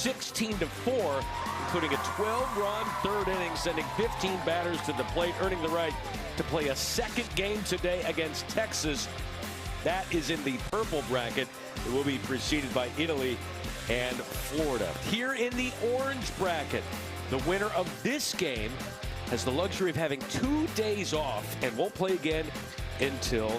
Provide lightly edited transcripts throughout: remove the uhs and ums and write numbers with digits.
16-4, including a 12-run third inning, sending 15 batters to the plate, earning the right to play a second game today against Texas. That is in the purple bracket. It will be preceded by Italy and Florida. Here in the orange bracket, the winner of this game has the luxury of having 2 days off and won't play again until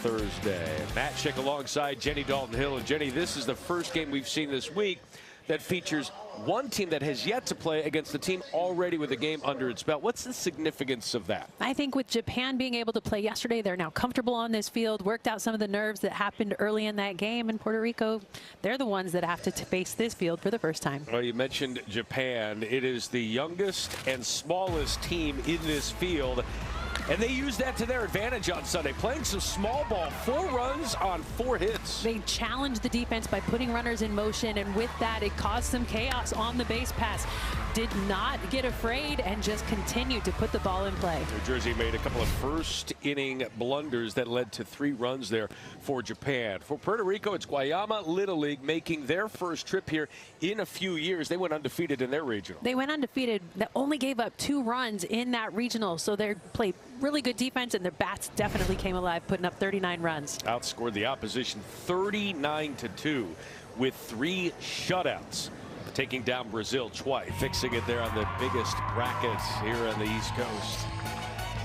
Thursday. Matt Schick alongside Jenny Dalton-Hill. And Jenny, this is the first game we've seen this week that features one team that has yet to play against the team already with a game under its belt. What's the significance of that? I think with Japan being able to play yesterday, they're now comfortable on this field, worked out some of the nerves that happened early in that game. And Puerto Rico, they're the ones that have to face this field for the first time. Well, you mentioned Japan. It is the youngest and smallest team in this field. And they used that to their advantage on Sunday, playing some small ball, 4 runs on 4 hits. They challenged the defense by putting runners in motion, and with that, it caused some chaos on the base pass. Did not get afraid and just continued to put the ball in play. New Jersey made a couple of first inning blunders that led to 3 runs there for Japan. For Puerto Rico, it's Guayama Little League making their first trip here in a few years. They went undefeated in their regional. They went undefeated. They only gave up 2 runs in that regional, so they played really good defense, and their bats definitely came alive, putting up 39 runs. Outscored the opposition 39-2 with 3 shutouts, taking down Brazil twice, fixing it there on the biggest brackets here on the East Coast.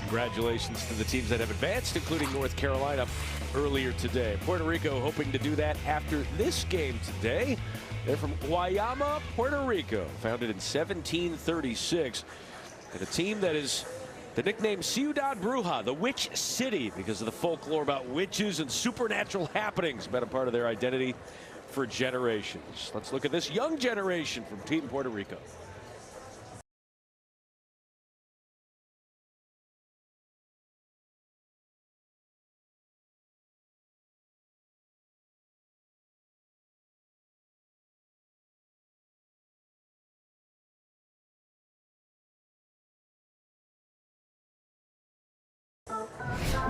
Congratulations to the teams that have advanced, including North Carolina earlier today. Puerto Rico hoping to do that after this game today. They're from Guayama, Puerto Rico, founded in 1736, and a team that is the nickname Ciudad Bruja, the Witch City, because of the folklore about witches and supernatural happenings, been a part of their identity for generations. Let's look at this young generation from Team Puerto Rico.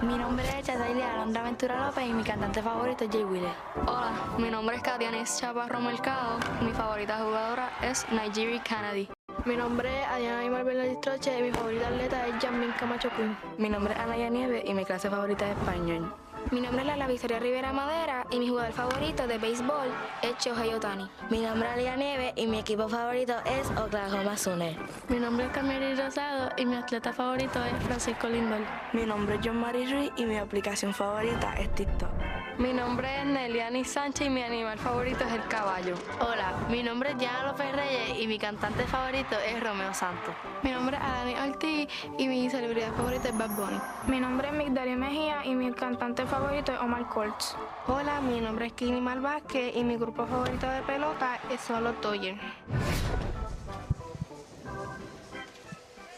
Mi nombre es Yadailia Alondra Ventura López y mi cantante favorito es Jay Wheeler. Hola, mi nombre es Katianis Chaparro Mercado. Mi favorita jugadora es Nigeria Kennedy. Mi nombre es Adriana Aymar Bernal Troche y mi favorita atleta es Janmin Camacho Quinn. Mi nombre es Anaya Nieves y mi clase favorita es español. Mi nombre es Lala Victoria Rivera Madera y mi jugador favorito de béisbol es Shohei Ohtani. Mi nombre es Alia Nieves y mi equipo favorito es Oklahoma Thunder. Mi nombre es Camille Rosado y mi atleta favorito es Francisco Lindor. Mi nombre es John Marie Ruiz y mi aplicación favorita es TikTok. Mi nombre es Neliani Sánchez y mi animal favorito es el caballo. Hola, mi nombre es Yana López Reyes y mi cantante favorito es Romeo Santos. Mi nombre es Adani Ortiz y mi celebridad favorita es Bad Bunny. Mi nombre es Migdalia Mejía y mi cantante favorito es Omar Colts. Hola, mi nombre es Kini Mal Vázquez y mi grupo favorito de pelota son los Dodgers.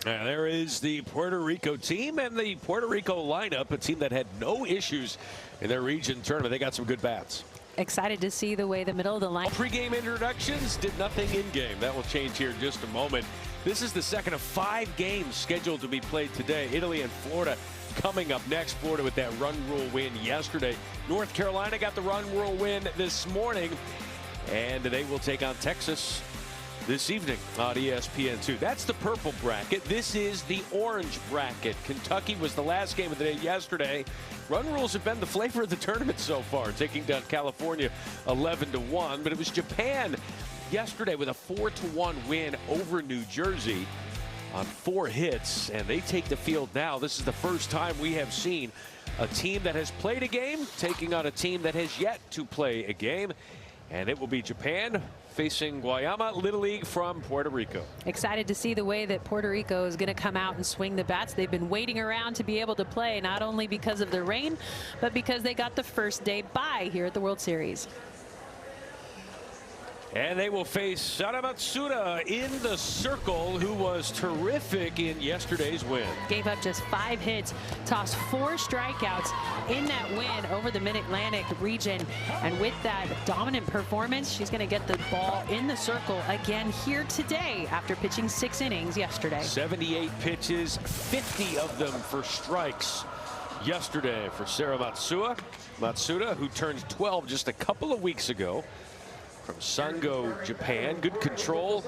There is the Puerto Rico team and the Puerto Rico lineup, a team that had no issues in their region tournament. They got some good bats. Excited to see the way the middle of the line. Pre-game introductions did nothing in-game. That will change here in just a moment. This is the second of 5 games scheduled to be played today. Italy and Florida coming up next. Florida with that run rule win yesterday. North Carolina got the run rule win this morning, and they will take on Texas this evening on ESPN2. That's the purple bracket. This is the orange bracket. Kentucky was the last game of the day yesterday. Run rules have been the flavor of the tournament so far, taking down California 11-1. But it was Japan yesterday with a 4-1 win over New Jersey on 4 hits, and they take the field now. This is the first time we have seen a team that has played a game taking on a team that has yet to play a game, and it will be Japan facing Guayama Little League from Puerto Rico. Excited to see the way that Puerto Rico is going to come out and swing the bats. They've been waiting around to be able to play, not only because of the rain, but because they got the first day bye here at the World Series. And they will face Sara Matsuda in the circle, who was terrific in yesterday's win. Gave up just 5 hits, tossed 4 strikeouts in that win over the Mid-Atlantic region. And with that dominant performance, she's going to get the ball in the circle again here today after pitching 6 innings yesterday. 78 pitches, 50 of them for strikes yesterday for Sara Matsuda, who turned 12 just a couple of weeks ago. from Sango, Japan. Good control.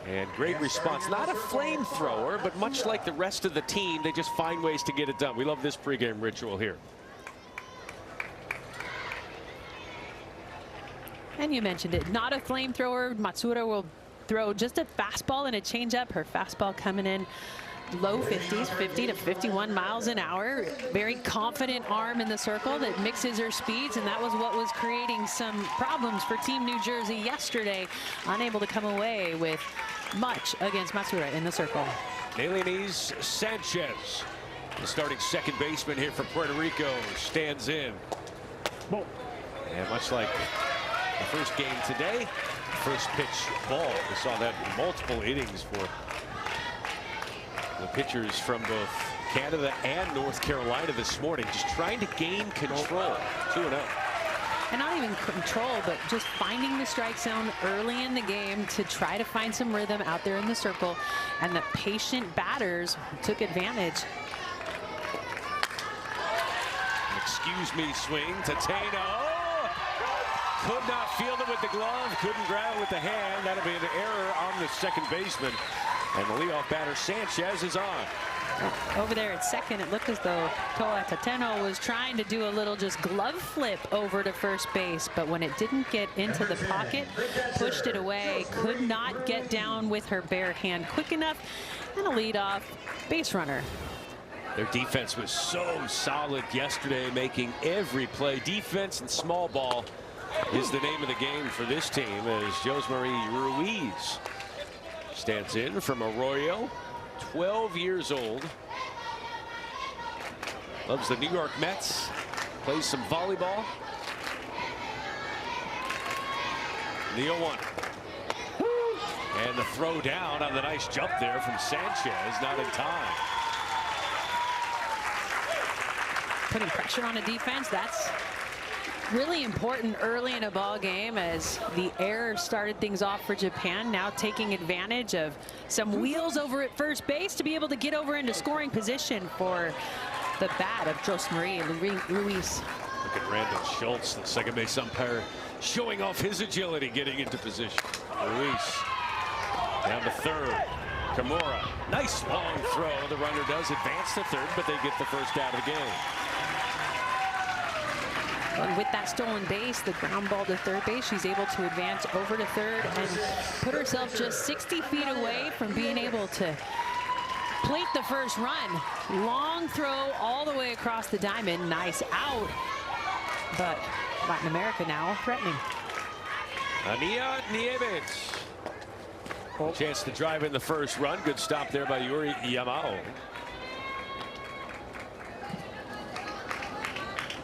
And great response. Not a flamethrower, but much like the rest of the team, they just find ways to get it done. We love this pregame ritual here. And you mentioned it, not a flamethrower. Matsuura will throw just a fastball and a changeup. Her fastball coming in low 50s, 50 to 51 miles an hour. Very confident arm in the circle that mixes her speeds, and that was what was creating some problems for Team New Jersey yesterday. Unable to come away with much against Matsuura in the circle. Neilynese Sanchez, the starting second baseman here for Puerto Rico, stands in. And much like the first game today, first pitch ball. We saw that in multiple innings for the pitchers from both Canada and North Carolina this morning, just trying to gain control. 2-0. And not even control, but just finding the strike zone early in the game to try to find some rhythm out there in the circle. And the patient batters took advantage. Excuse me swing to Taino. Could not field it with the glove, couldn't grab it with the hand. That'll be an error on the second baseman. And the leadoff batter Sanchez is on. Over there at second, it looked as though Toa Tateno was trying to do a little just glove flip over to first base, but when it didn't get into the pocket, pushed it away, could not get down with her bare hand quick enough, and a leadoff base runner. Their defense was so solid yesterday, making every play. Defense and small ball is the name of the game for this team, as Josemarie Ruiz stands in from Arroyo, 12 years old. Loves the New York Mets. Plays some volleyball. The 0-1. And the throw down on the nice jump there from Sanchez, not in time. Putting pressure on a defense, that's really important early in a ball game, as the error started things off for Japan. Now taking advantage of some wheels over at first base to be able to get over into scoring position for the bat of Josemarie Ruiz. Look at Randall Schultz, the second base umpire, showing off his agility getting into position. Ruiz down to third. Kimura, nice long throw. The runner does advance to third, but they get the first out of the game. And with that stolen base, the ground ball to third base, she's able to advance over to third and put herself just 60 feet away from being able to plate the first run. Long throw all the way across the diamond. Nice out. But Latin America now threatening. Ania Nieves. Chance to drive in the first run. Good stop there by Yuri Yamao.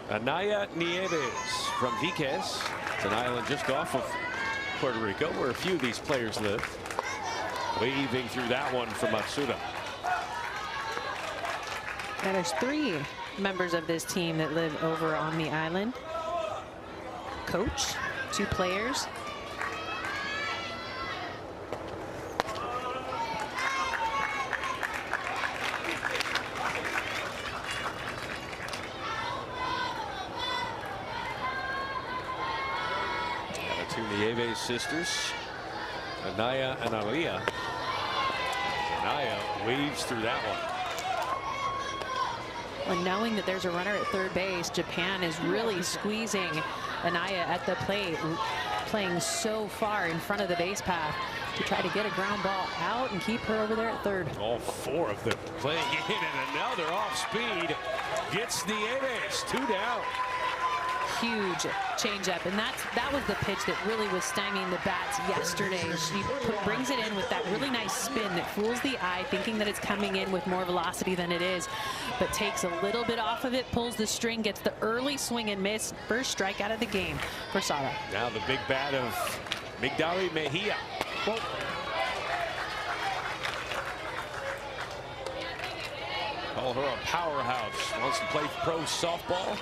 Anaya Nieves from Viques. It's an island just off of Puerto Rico, where a few of these players live. Waving through that one from Matsuda. Now there's 3 members of this team that live over on the island. Coach, 2 players. Nieves sisters, Anaya and Aliyah. Anaya weaves through that one. Well, knowing that there's a runner at third base, Japan is really squeezing Anaya at the plate, playing so far in front of the base path to try to get a ground ball out and keep her over there at third. All 4 of them playing in, and another off speed gets Nieves 2 down. Huge changeup, and that was the pitch that really was stymieing the bats yesterday. She brings it in with that really nice spin that fools the eye, thinking that it's coming in with more velocity than it is, but takes a little bit off of it, pulls the string, gets the early swing and miss. First strikeout of the game for Sada. Now the big bat of Migdali Mejia. Whoa. Call her a powerhouse. Wants to play pro softball.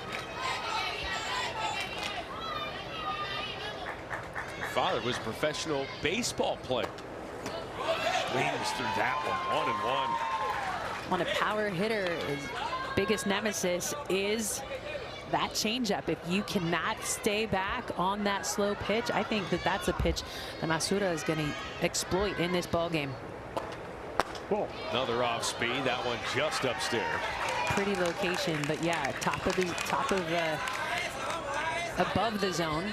Father was a professional baseball player. Swings through that one, 1-1. On a power hitter, his biggest nemesis is that changeup. If you cannot stay back on that slow pitch, I think that that's a pitch that Matsuda is going to exploit in this ball game. Another off speed. That one just upstairs. Pretty location, but yeah, above the zone,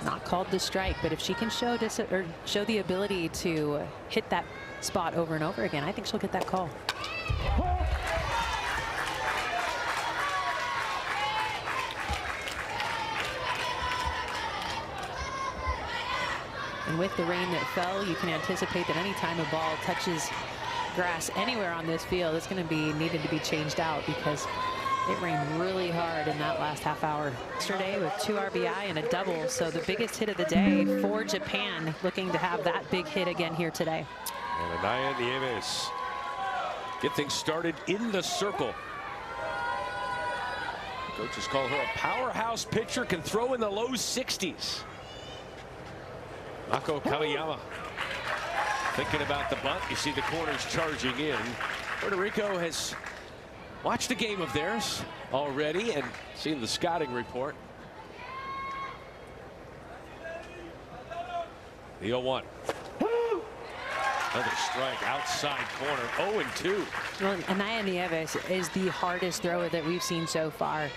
not called the strike. But if she can show the ability to hit that spot over and over again, I think she'll get that call. And with the rain that fell, you can anticipate that any time a ball touches grass anywhere on this field, it's going to be needed to be changed out because it rained really hard in that last half hour. Yesterday with 2 RBI and a double, so the biggest hit of the day for Japan, looking to have that big hit again here today. And Anaya Nieves get things started in the circle. Coaches call her a powerhouse pitcher, can throw in the low 60s. Mako Kamiyama thinking about the bunt. You see the corners charging in. Puerto Rico has watched a game of theirs already and seen the scouting report. The 0-1. Another strike outside corner. 0-2. Well, Anaya Nieves is the hardest thrower that we've seen so far.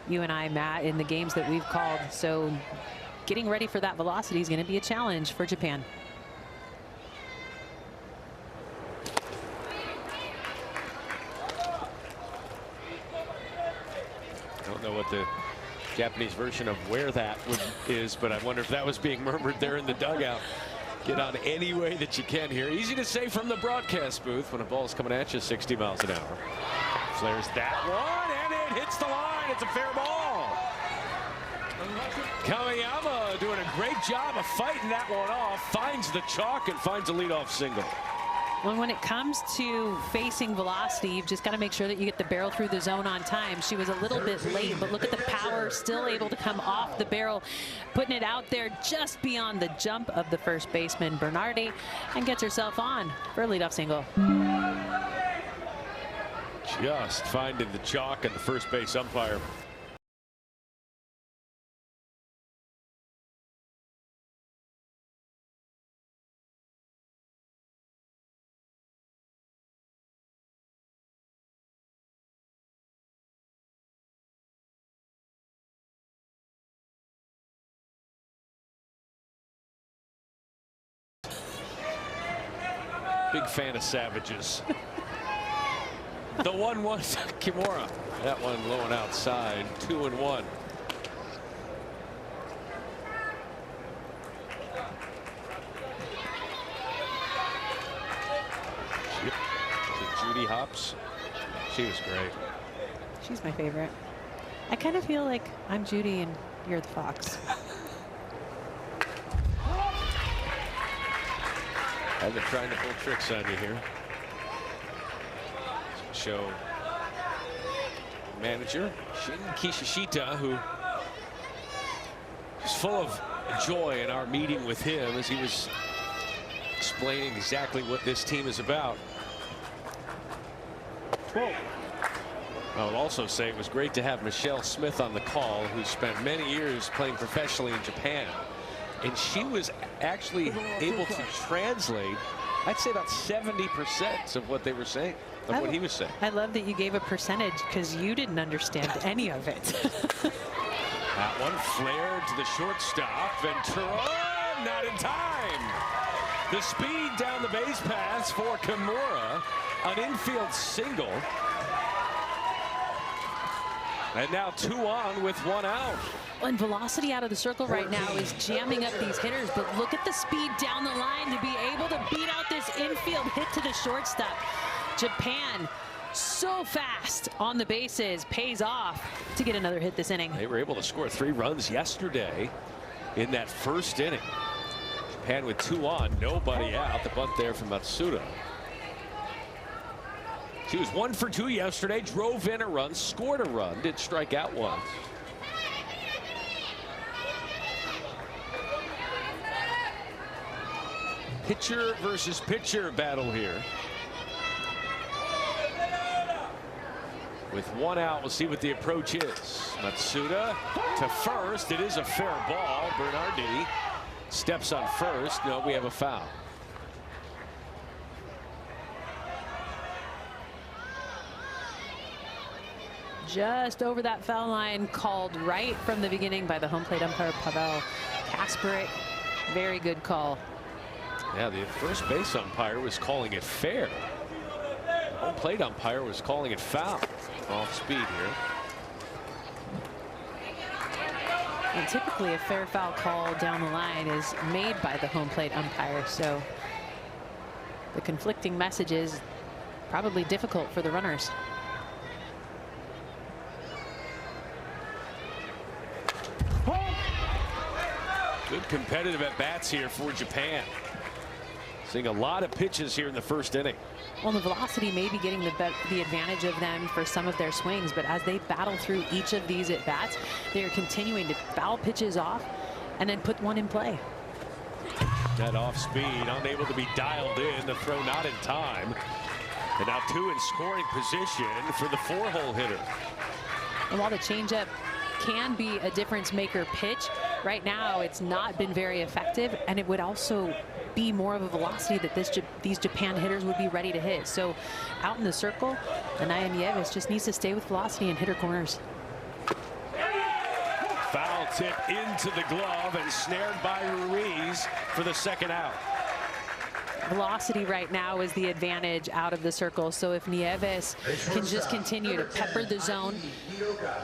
You and I, Matt, in the games that we've called. So getting ready for that velocity is going to be a challenge for Japan. I don't know what the Japanese version of where that is, but I wonder if that was being murmured there in the dugout. Get on any way that you can here. Easy to say from the broadcast booth when a ball is coming at you 60 miles an hour. Flares that one, and it hits the line. It's a fair ball. Kamiyama doing a great job of fighting that one off. Finds the chalk and finds a leadoff single. Well, when it comes to facing velocity, you've just got to make sure that you get the barrel through the zone on time. She was a little bit late, but look at the power, still able to come off the barrel, putting it out there just beyond the jump of the first baseman, Bernardi, and gets herself on for a leadoff single. Just finding the chalk and the first base umpire. Big fan of Savages. The 1-1 Kimura. That one low and outside. 2-1. Judy Hopps. She was great. She's my favorite. I kind of feel like I'm Judy and you're the fox. I've been trying to pull tricks on you here. Show manager Shin Kishishita, who is full of joy in our meeting with him as he was explaining exactly what this team is about. I would also say it was great to have Michelle Smith on the call, who spent many years playing professionally in Japan. And she was actually able to translate, I'd say, about 70% of what they were saying, of what he was saying. I love that you gave a percentage because you didn't understand any of it. That one flared to the shortstop. Ventura, not in time. The speed down the base paths for Kimura. An infield single. And now 2 on with 1 out. And velocity out of the circle right now is jamming up these hitters, but look at the speed down the line to be able to beat out this infield hit to the shortstop. Japan so fast on the bases, pays off to get another hit this inning. They were able to score 3 runs yesterday in that first inning. Japan with 2 on, nobody out. The bunt there from Matsuda. She was 1 for 2 yesterday, drove in a run, scored a run, did strike out once. Pitcher versus pitcher battle here. With one out, we'll see what the approach is. Matsuda to first. It is a fair ball. Bernardini steps on first. No, we have a foul. Just over that foul line, called right from the beginning by the home plate umpire Pavel Kasparik. Very good call. Yeah, the first base umpire was calling it fair. The home plate umpire was calling it foul. Off speed here. And typically a fair foul call down the line is made by the home plate umpire, so the conflicting message is probably difficult for the runners. Good competitive at bats here for Japan. Seeing a lot of pitches here in the first inning. Well, the velocity may be getting the advantage of them for some of their swings, but as they battle through each of these at bats, they are continuing to foul pitches off and then put one in play. That off speed, unable to be dialed in. The throw not in time. And now two in scoring position for the 4-hole hitter. And while the changeup can be a difference maker pitch, right now it's not been very effective, and it would also be more of a velocity that these Japan hitters would be ready to hit. So out in the circle, Anaya Nieves just needs to stay with velocity and hit her corners. Foul tip into the glove and snared by Ruiz for the second out. Velocity right now is the advantage out of the circle. So if Nieves can just continue to pepper the zone,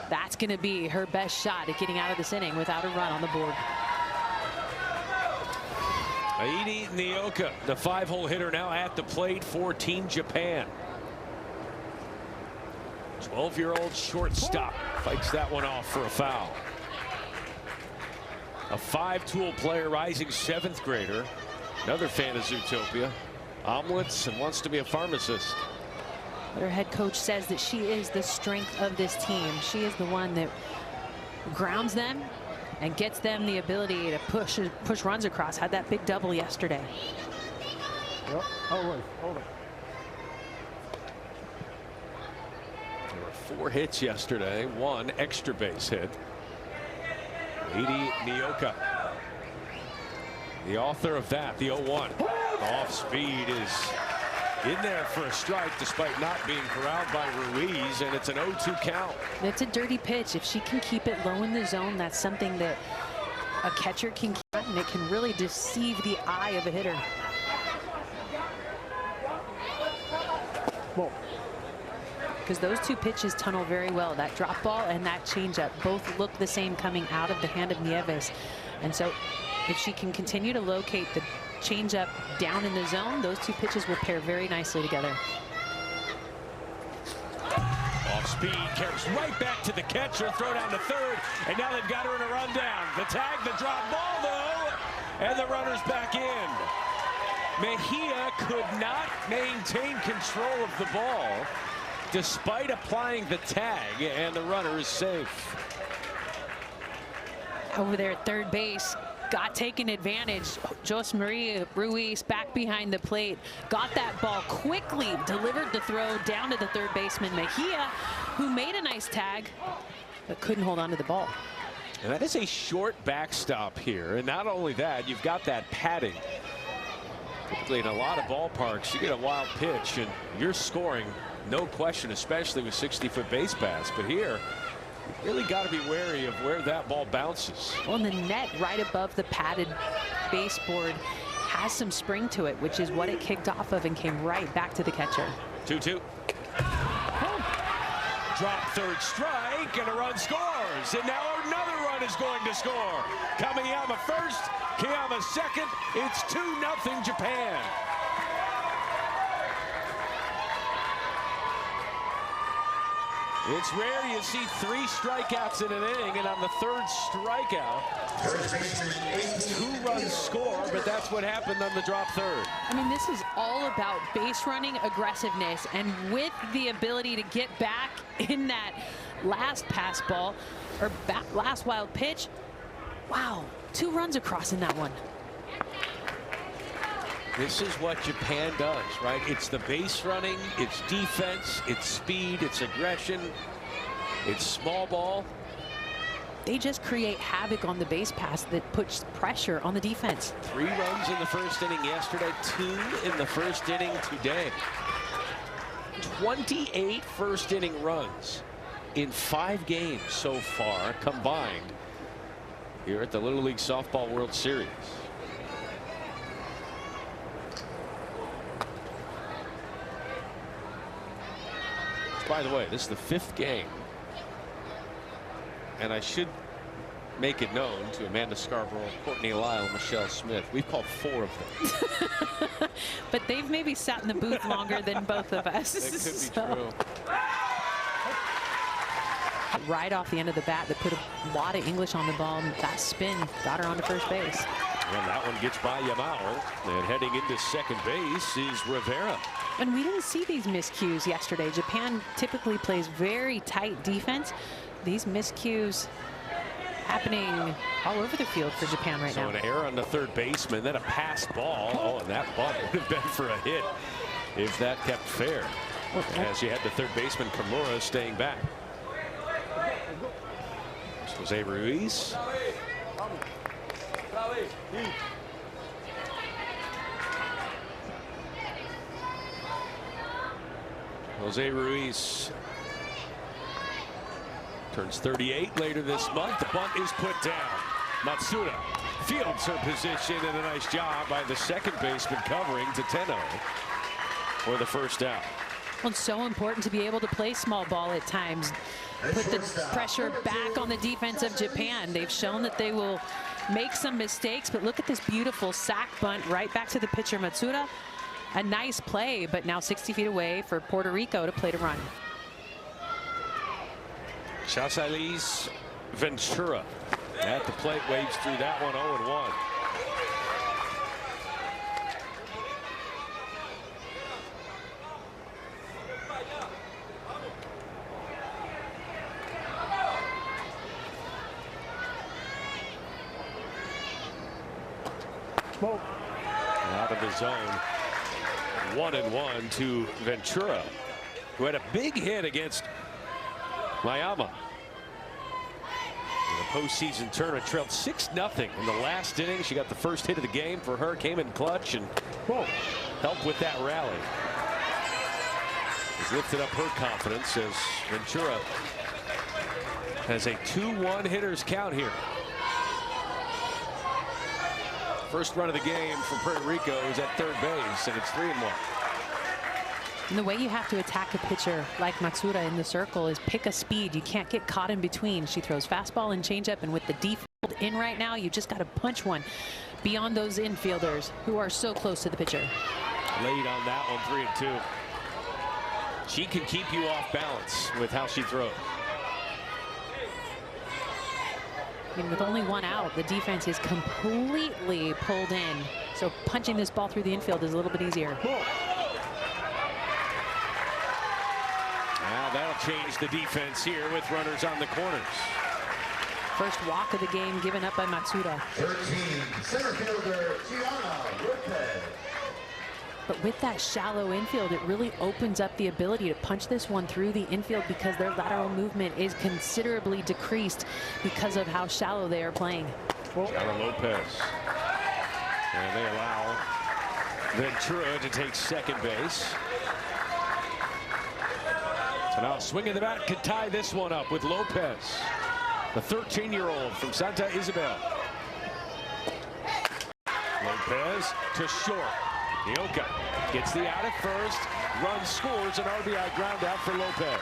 that's going to be her best shot at getting out of this inning without a run on the board. Aidi Nioka, the 5-hole hitter, now at the plate for Team Japan. 12-year-old shortstop fights that one off for a foul. A 5-tool player, rising 7th grader. Another fan of Zootopia. Omelets and wants to be a pharmacist. But her head coach says that she is the strength of this team. She is the one that grounds them and gets them the ability to push runs across. Had that big double yesterday. Yep. Hold it. There were 4 hits yesterday, 1 extra base hit. Aidi Nioka, the author of that, the 0-1. Off speed is in there for a strike despite not being corralled by Ruiz, and it's an 0-2 count. It's a dirty pitch. If she can keep it low in the zone, that's something that a catcher can keep, and it can really deceive the eye of a hitter. Because those 2 pitches tunnel very well. That drop ball and that changeup both look the same coming out of the hand of Nieves. And so if she can continue to locate the changeup down in the zone, those 2 pitches will pair very nicely together. Off speed, carries right back to the catcher, throw down to third, and now they've got her in a rundown. The tag, the drop ball though, and the runner's back in. Mejia could not maintain control of the ball despite applying the tag, and the runner is safe. Over there at third base, got taken advantage. Josemaria Ruiz back behind the plate, got that ball quickly, delivered the throw down to the third baseman Mejia, who made a nice tag but couldn't hold on to the ball. And that is a short backstop here, and not only that, you've got that padding. Typically in a lot of ballparks, you get a wild pitch and you're scoring, no question, especially with 60-foot base paths. But here, you've really got to be wary of where that ball bounces. Well, and the net right above the padded baseboard has some spring to it, which is what it kicked off of and came right back to the catcher. 2-2. Drop third strike, and a run scores. And now another run is going to score. Kamiyama first, Kiyama second. It's 2-0 Japan. It's rare you see 3 strikeouts in an inning, and on the 3rd strikeout, 2 runs score, but that's what happened on the drop third. I mean, this is all about base running aggressiveness, and with the ability to get back in that last pass ball or last wild pitch. Wow, 2 runs across in that one. This is what Japan does, right? It's the base running, it's defense, it's speed, it's aggression, it's small ball. They just create havoc on the base pass that puts pressure on the defense. 3 runs in the first inning yesterday, 2 in the first inning today. 28 first inning runs in 5 games so far combined here at the Little League Softball World Series. By the way, this is the 5th game, and I should make it known to Amanda Scarborough, Courtney Lyle, Michelle Smith. We've called 4 of them. But they've maybe sat in the booth longer than both of us. That could be true. Right off the end of the bat, that put a lot of English on the ball. And that spin got her onto first base. And that one gets by Yamao. And heading into second base is Rivera. And we didn't see these miscues yesterday. Japan typically plays very tight defense. These miscues happening all over the field for Japan right now. So an error on the third baseman, then a pass ball. Oh, and that bunt would have been for a hit if that kept fair. As you had the third baseman Kimura staying back. This was Jose Ruiz. Jose Ruiz turns 38 later this month. The bunt is put down. Matsuda fields her position, and a nice job by the second baseman covering to Tenno for the first out. Well, it's so important to be able to play small ball at times. Put the pressure back on the defense of Japan. They've shown that they will make some mistakes, but look at this beautiful sac bunt right back to the pitcher Matsuda. A nice play, but now 60 feet away for Puerto Rico to play to run. Chasailis Ventura at the plate, waves through that one, 0-1. Out of the zone. 1-1 to Ventura, who had a big hit against Miami. In the postseason tournament, trailed 6-0 in the last inning. She got the first hit of the game for her, came in clutch and helped with that rally. Has lifted up her confidence as Ventura has a 2-1 hitters count here. First run of the game for Puerto Rico is at third base, and it's 3-1. And the way you have to attack a pitcher like Matsuda in the circle is pick a speed. You can't get caught in between. She throws fastball and changeup, and with the deep in right now, you just got to punch one beyond those infielders who are so close to the pitcher. Late on that one, 3-2. She can keep you off balance with how she throws. I mean, with only 1 out, the defense is completely pulled in. So punching this ball through the infield is a little bit easier. Now that'll change the defense here with runners on the corners. First walk of the game given up by Matsuda. 13, center fielder Gianna Lopez. But with that shallow infield, it really opens up the ability to punch this one through the infield because their lateral movement is considerably decreased because of how shallow they are playing. Gianna Lopez. And they allow Ventura to take second base. So now swinging the bat could tie this one up with Lopez, the 13-year-old from Santa Isabel. Lopez to short. Nioka gets the out at first, run scores, an RBI ground out for Lopez.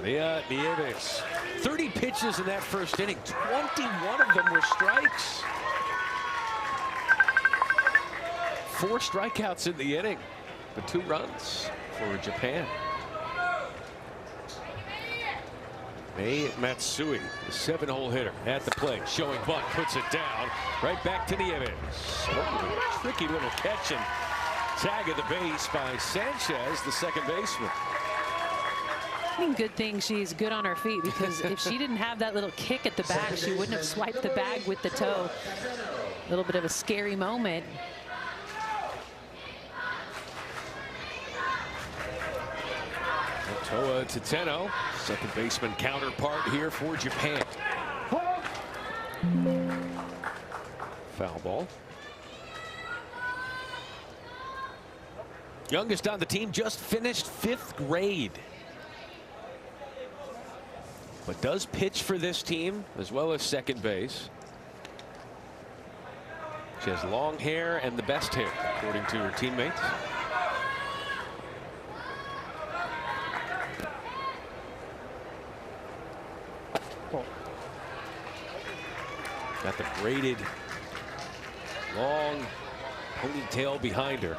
Nieves. 30 pitches in that first inning. 21 of them were strikes. 4 strikeouts in the inning, but 2 runs for Japan. Mei Matsui, the 7-hole hitter at the plate, showing bunt, puts it down, right back to Nieves. Oh, tricky little catch and tag of the base by Sanchez, the second baseman. I mean, good thing she's good on her feet, because if she didn't have that little kick at the back, she wouldn't have swiped the bag with the toe. A little bit of a scary moment. Toa Tateno, second baseman counterpart here for Japan. Foul ball. Youngest on the team, just finished 5th grade. But does pitch for this team as well as second base. She has long hair and the best hair, according to her teammates. Got the braided long ponytail behind her.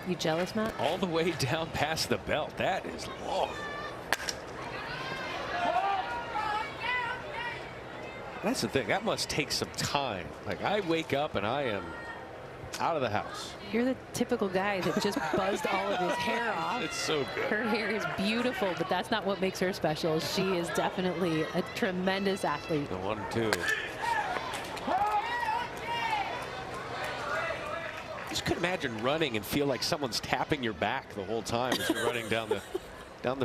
You jealous, Matt? All the way down past the belt. That is long. That's the thing. That must take some time. Like, I wake up and I am out of the house. You're the typical guy that just buzzed all of his hair off. It's so good. Her hair is beautiful, but that's not what makes her special. She is definitely a tremendous athlete. The 1-2. Just could imagine running and feel like someone's tapping your back the whole time as you're running down the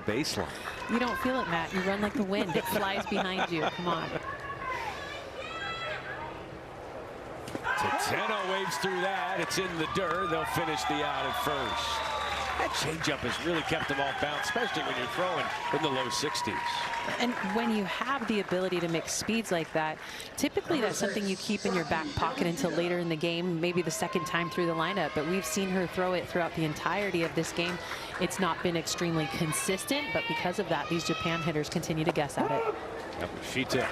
baseline. You don't feel it, Matt. You run like the wind. It flies behind you. Come on. Tateno waves through that. It's in the dirt. They'll finish the out at first. That changeup has really kept them off balance, especially when you're throwing in the low 60s. And when you have the ability to mix speeds like that, typically that's something you keep in your back pocket until later in the game, maybe the second time through the lineup. But we've seen her throw it throughout the entirety of this game. It's not been extremely consistent, but because of that, these Japan hitters continue to guess at it. Yamashita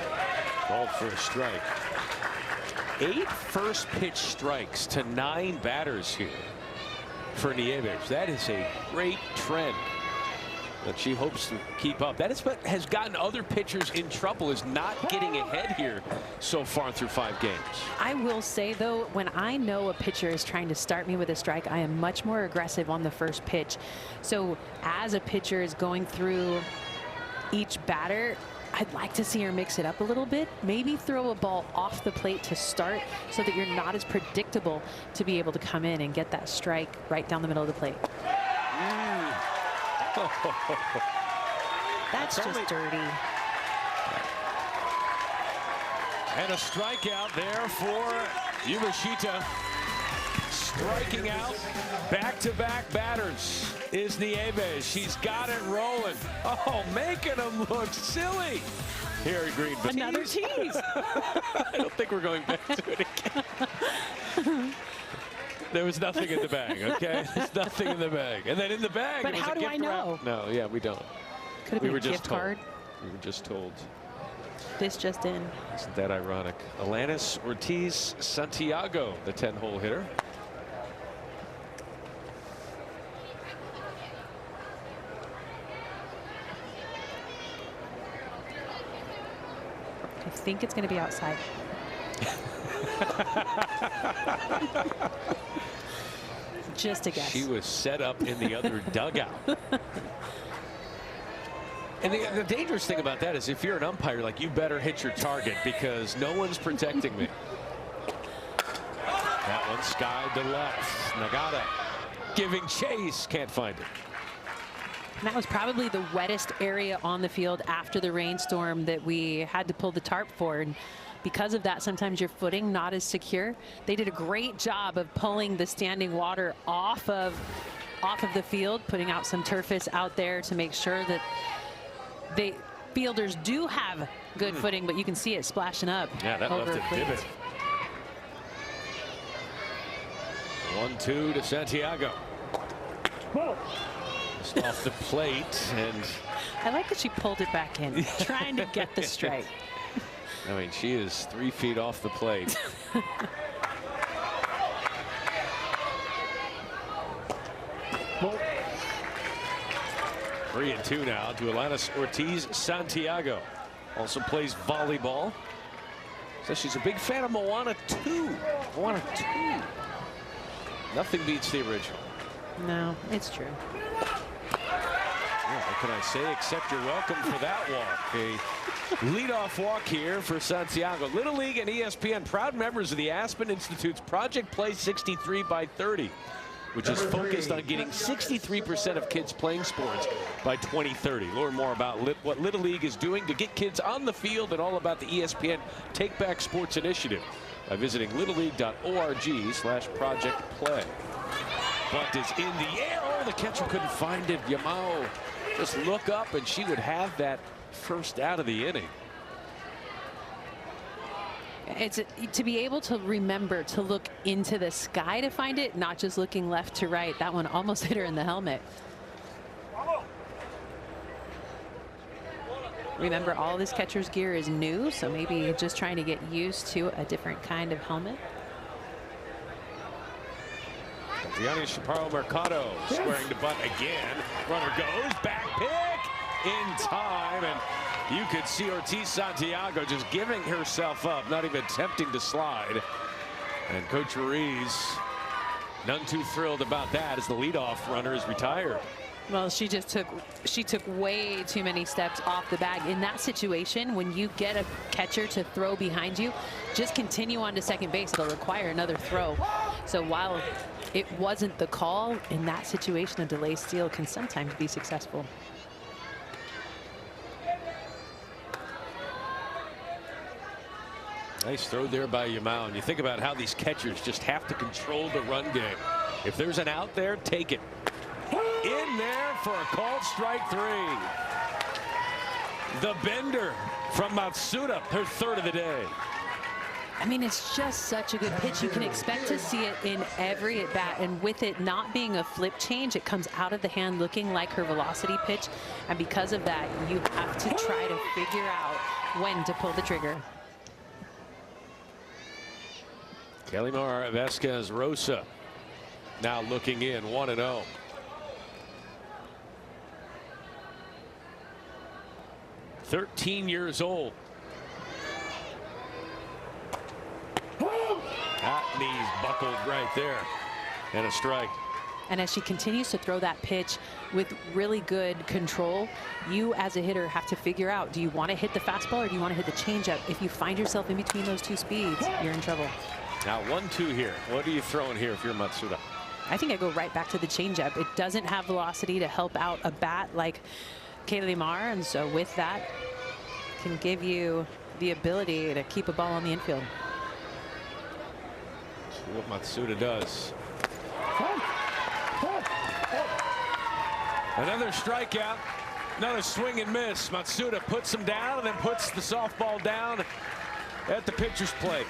called for a strike. 8 first pitch strikes to 9 batters here for Nieves. That is a great trend that she hopes to keep up. That is what has gotten other pitchers in trouble, is not getting ahead here so far through 5 games. I will say, though, when I know a pitcher is trying to start me with a strike, I am much more aggressive on the first pitch. So as a pitcher is going through each batter, I'd like to see her mix it up a little bit. Maybe throw a ball off the plate to start so that you're not as predictable to be able to come in and get that strike right down the middle of the plate. That's just dirty. And a strikeout there for Yamashita. Striking out back-to-back batters is Nieves. She's got it rolling. Oh, making them look silly. Here at Green. Another tease. I don't think we're going back to it again. There was nothing in the bag, okay? There's nothing in the bag. And then in the bag, but it was how a do gift I know? wrap. No, yeah, we don't. Could have been a gift card. We were just told. This just in. Isn't that ironic? Alanis Ortiz Santiago, the 10-hole hitter. I think it's going to be outside. Just a guess. She was set up in the other dugout. And the dangerous thing about that is if you're an umpire, like, you better hit your target because no one's protecting me. That one skied to left. Nagata giving chase. Can't find it. And that was probably the wettest area on the field after the rainstorm that we had to pull the tarp for. And because of that, sometimes your footing not as secure. They did a great job of pulling the standing water off of the field, putting out some turfus out there to make sure that the fielders do have good footing, but you can see it splashing up. Yeah, that left it divot. 1-2 to Santiago. Just off the plate, and I like that she pulled it back in, trying to get the strike. I mean, she is 3 feet off the plate. 3-2 now to Alanis Ortiz Santiago. Also plays volleyball. Says she's a big fan of Moana 2. Moana 2. Nothing beats the original. No, it's true. Yeah, can I say except you're welcome for that walk? A leadoff walk here for Santiago. Little League and ESPN, proud members of the Aspen Institute's Project Play 63 by 30, which is focused on getting 63% of kids playing sports by 2030. Learn more about what Little League is doing to get kids on the field and all about the ESPN Take Back Sports Initiative by visiting littleleague.org/Project Play. Bunt is in the air. Oh, the catcher couldn't find it. Yamao just look up and she would have that first out of the inning. It's to be able to remember to look into the sky to find it, not just looking left to right. That one almost hit her in the helmet. Remember, all this catcher's gear is new, so maybe just trying to get used to a different kind of helmet. Gianni Chaparro Mercado squaring the bunt again. Runner goes, back pick in time, and you could see Ortiz Santiago just giving herself up, not even attempting to slide. And Coach Ruiz, none too thrilled about that as the leadoff runner is retired. Well, she took way too many steps off the bag. In that situation, when you get a catcher to throw behind you, just continue on to second base. It'll require another throw. So while it wasn't the call, in that situation, a delay steal can sometimes be successful. Nice throw there by Yamao. And you think about how these catchers just have to control the run game. If there's an out there, take it. In there for a called strike 3. The bender from Matsuda, her third of the day. I mean, it's just such a good pitch. You can expect to see it in every at bat, and with it not being a flip change, it comes out of the hand looking like her velocity pitch, and because of that, you have to try to figure out when to pull the trigger. Kelimar Vasquez Rosa now looking in, 1-0. "13 years old. That knee's buckled right there, and a strike. And as she continues to throw that pitch with really good control, you as a hitter have to figure out, do you want to hit the fastball or do you want to hit the changeup? If you find yourself in between those two speeds, you're in trouble. Now 1-2 here. What are you throwing here if you're Matsuda? I think I go right back to the changeup. It doesn't have velocity to help out a bat like Kelimar, and so with that, can give you the ability to keep a ball on the infield. See what Matsuda does. Another strikeout, another swing and miss. Matsuda puts him down and then puts the softball down at the pitcher's plate.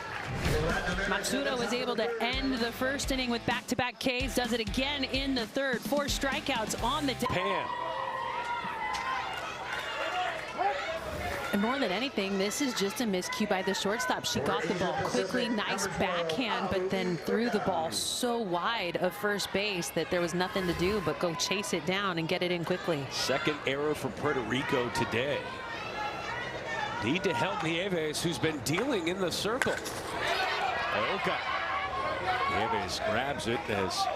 Matsuda was able to end the first inning with back-to-back Ks, does it again in the third. 4 strikeouts on the day. Pan. And more than anything, this is just a miscue by the shortstop. She got the ball quickly, nice backhand, but then threw the ball so wide of first base that there was nothing to do but go chase it down and get it in quickly. Second error for Puerto Rico today. Need to help Nieves, who's been dealing in the circle. Oka. Nieves grabs it as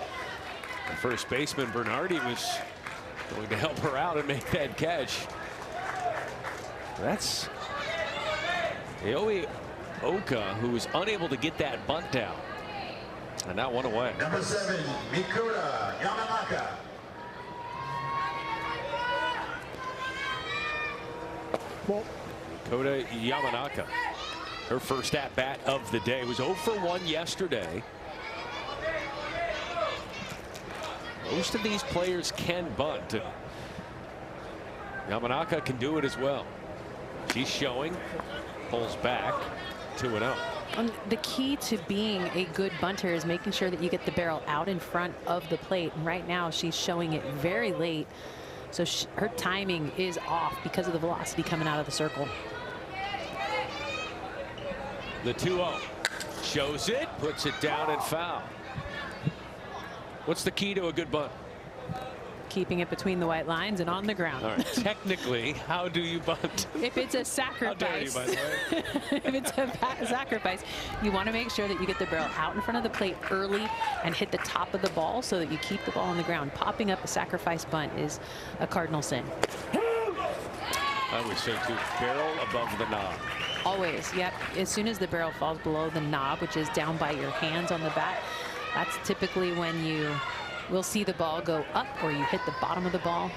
the first baseman Bernardi was going to help her out and make that catch. That's Aoi Oka, who was unable to get that bunt down. And now one away. Number 7, Mikura Yamanaka. Dakota Yamanaka, her first at-bat of the day, was 0 for 1 yesterday. Most of these players can bunt, and Yamanaka can do it as well. She's showing, pulls back, 2-0. The key to being a good bunter is making sure that you get the barrel out in front of the plate. And right now she's showing it very late, so her timing is off because of the velocity coming out of the circle. The 2-0 shows it, puts it down and foul. What's the key to a good bunt? keeping it between the white lines and on the ground. All right. Technically, how do you bunt? If it's a sacrifice, How dare you, by the way? if it's a sacrifice, you want to make sure that you get the barrel out in front of the plate early and hit the top of the ball so that you keep the ball on the ground. Popping up a sacrifice bunt is a cardinal sin. I always say too, barrel above the knob. Always, yep. As soon as the barrel falls below the knob, which is down by your hands on the bat, that's typically when you will see the ball go up or you hit the bottom of the ball.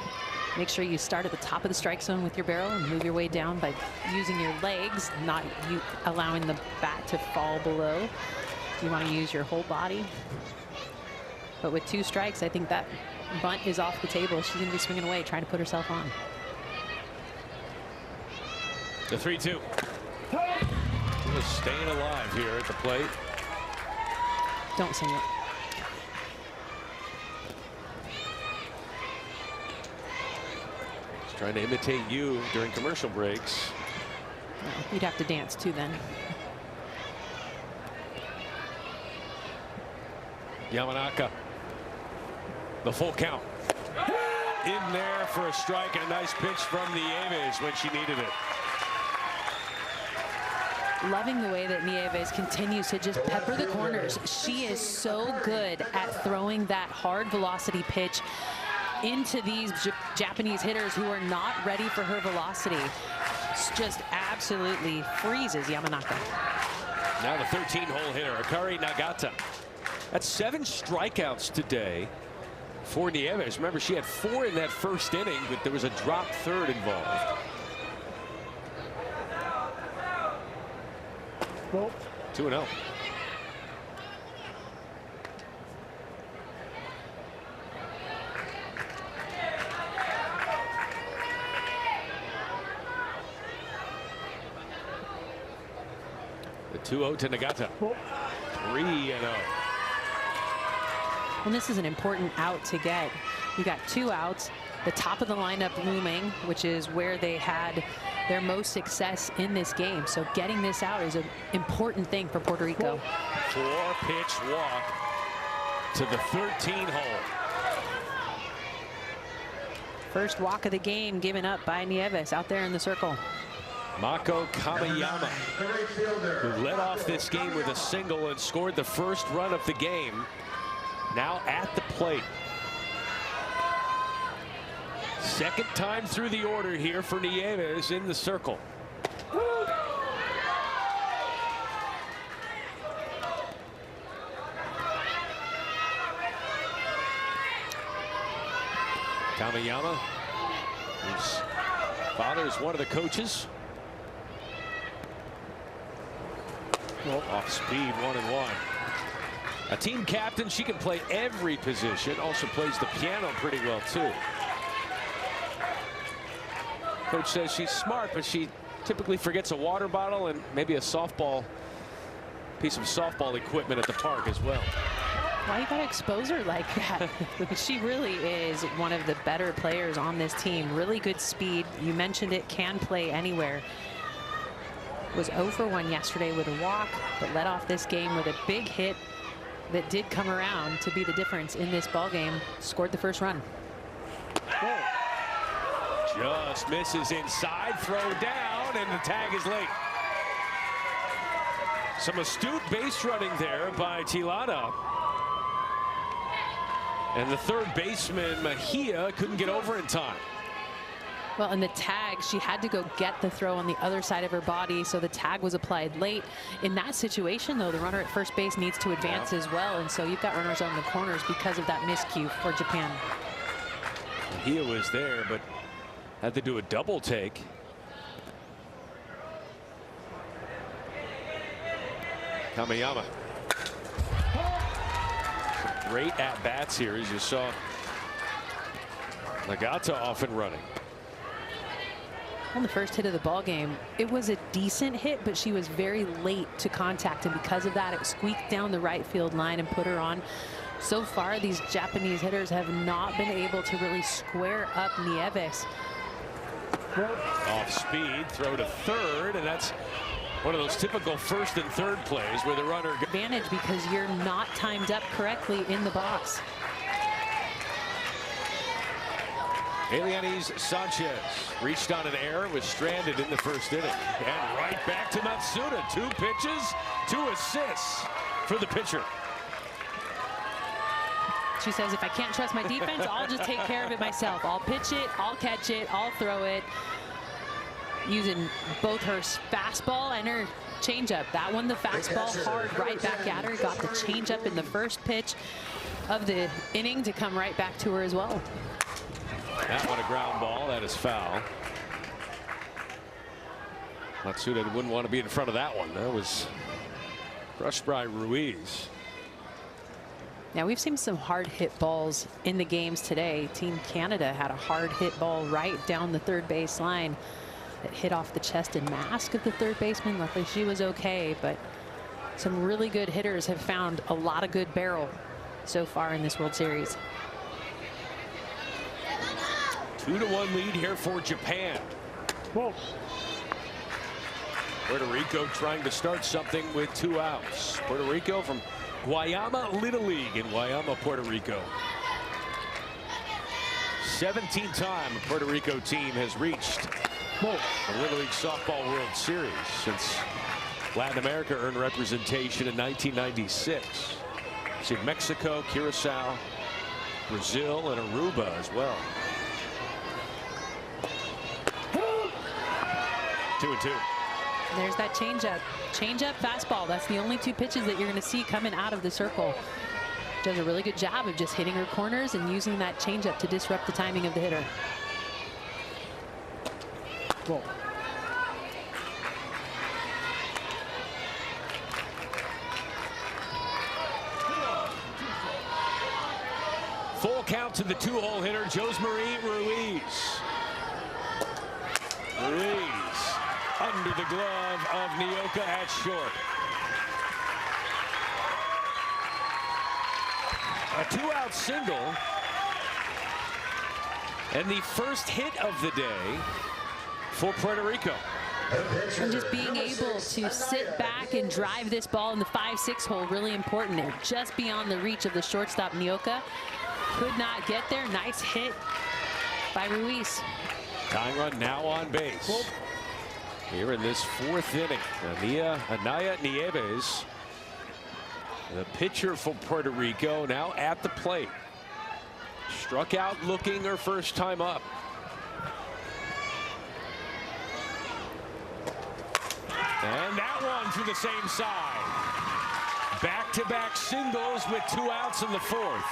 Make sure you start at the top of the strike zone with your barrel and move your way down by using your legs, not you allowing the bat to fall below. You want to use your whole body. But with 2 strikes, I think that bunt is off the table. She's going to be swinging away, trying to put herself on. The 3-2. Just staying alive here at the plate. Don't sing it. Just trying to imitate you during commercial breaks. Well, you'd have to dance too then. Yamanaka. The full count. In there for a strike and a nice pitch from Nieves when she needed it. Loving the way that Nieves continues to just pepper the corners. She is so good at throwing that hard velocity pitch into these Japanese hitters who are not ready for her velocity. It's just absolutely freezes Yamanaka. Now the 13-hole hitter, Akari Nagata. That's 7 strikeouts today for Nieves. Remember, she had 4 in that first inning, but there was a drop third involved. 2-0. The 2-0 to Nagata. 3-0. And this is an important out to get. You got 2 outs, the top of the lineup looming, which is where they had their most success in this game. So getting this out is an important thing for Puerto Rico. 4-pitch walk to the 13-hole. First walk of the game given up by Nieves out there in the circle. Mako Kamiyama, who led off this game with a single and scored the first run of the game, now at the plate. Second time through the order here for Nieves in the circle. Kamiyama, whose father is one of the coaches. Off speed, 1-1. A team captain, she can play every position, also plays the piano pretty well too. Coach says she's smart, but she typically forgets a water bottle and maybe a softball, piece of softball equipment at the park as well. Why you gotta expose her like that? She really is one of the better players on this team. Really good speed. You mentioned it, can play anywhere. Was 0 for 1 yesterday with a walk, but led off this game with a big hit that did come around to be the difference in this ball game. Scored the first run. Just misses inside, throw down, and the tag is late. Some astute base running there by Tilana. And the third baseman, Mejia, couldn't get over in time. Well, in the tag, she had to go get the throw on the other side of her body, so the tag was applied late. In that situation, though, the runner at first base needs to advance as well, and so you've got runners on the corners because of that miscue for Japan. Mejia was there, but had to do a double take. Kamiyama. Some great at-bats here, as you saw Nagata off and running. On the first hit of the ball game, it was a decent hit, but she was very late to contact, and because of that, it squeaked down the right field line and put her on. So far, these Japanese hitters have not been able to really square up Nieves. Off speed, throw to third, and that's one of those typical first and third plays where the runner advantage because you're not timed up correctly in the box. Elianis Sanchez reached on an error, was stranded in the first inning. And right back to Matsuda. 2 pitches, 2 assists for the pitcher. She says, if I can't trust my defense, I'll just take care of it myself. I'll pitch it, I'll catch it, I'll throw it. Using both her fastball and her changeup. That one, the fastball, hard right back at her. Got the changeup in the first pitch of the inning to come right back to her as well. That one a ground ball. That is foul. Matsuda wouldn't want to be in front of that one. That was crushed by Ruiz. Now we've seen some hard hit balls in the games today. Team Canada had a hard hit ball right down the third base line that hit off the chest and mask of the third baseman. Luckily she was okay, but some really good hitters have found a lot of good barrel so far in this World Series. 2-1 lead here for Japan. Whoa. Puerto Rico trying to start something with 2 outs. Puerto Rico from Guayama Little League in Guayama, Puerto Rico. 17th time a Puerto Rico team has reached the Little League Softball World Series since Latin America earned representation in 1996. See Mexico, Curacao, Brazil, and Aruba as well. 2-2. There's that changeup. Changeup, fastball. That's the only 2 pitches that you're going to see coming out of the circle. Does a really good job of just hitting her corners and using that changeup to disrupt the timing of the hitter. Whoa. Full count to the 2-hole hitter, Josemarie Ruiz. Ruiz under the glove of Nioka at short. A 2-out single. And the first hit of the day for Puerto Rico. And just being able to sit back and drive this ball in the 5-6 hole, really important. They're just beyond the reach of the shortstop, Nioka. Could not get there. Nice hit by Ruiz. Tying run now on base. Here in this 4th inning, Anaya Nieves, the pitcher for Puerto Rico, now at the plate. Struck out looking her first time up. And that one to the same side. Back-to-back singles with 2 outs in the 4th.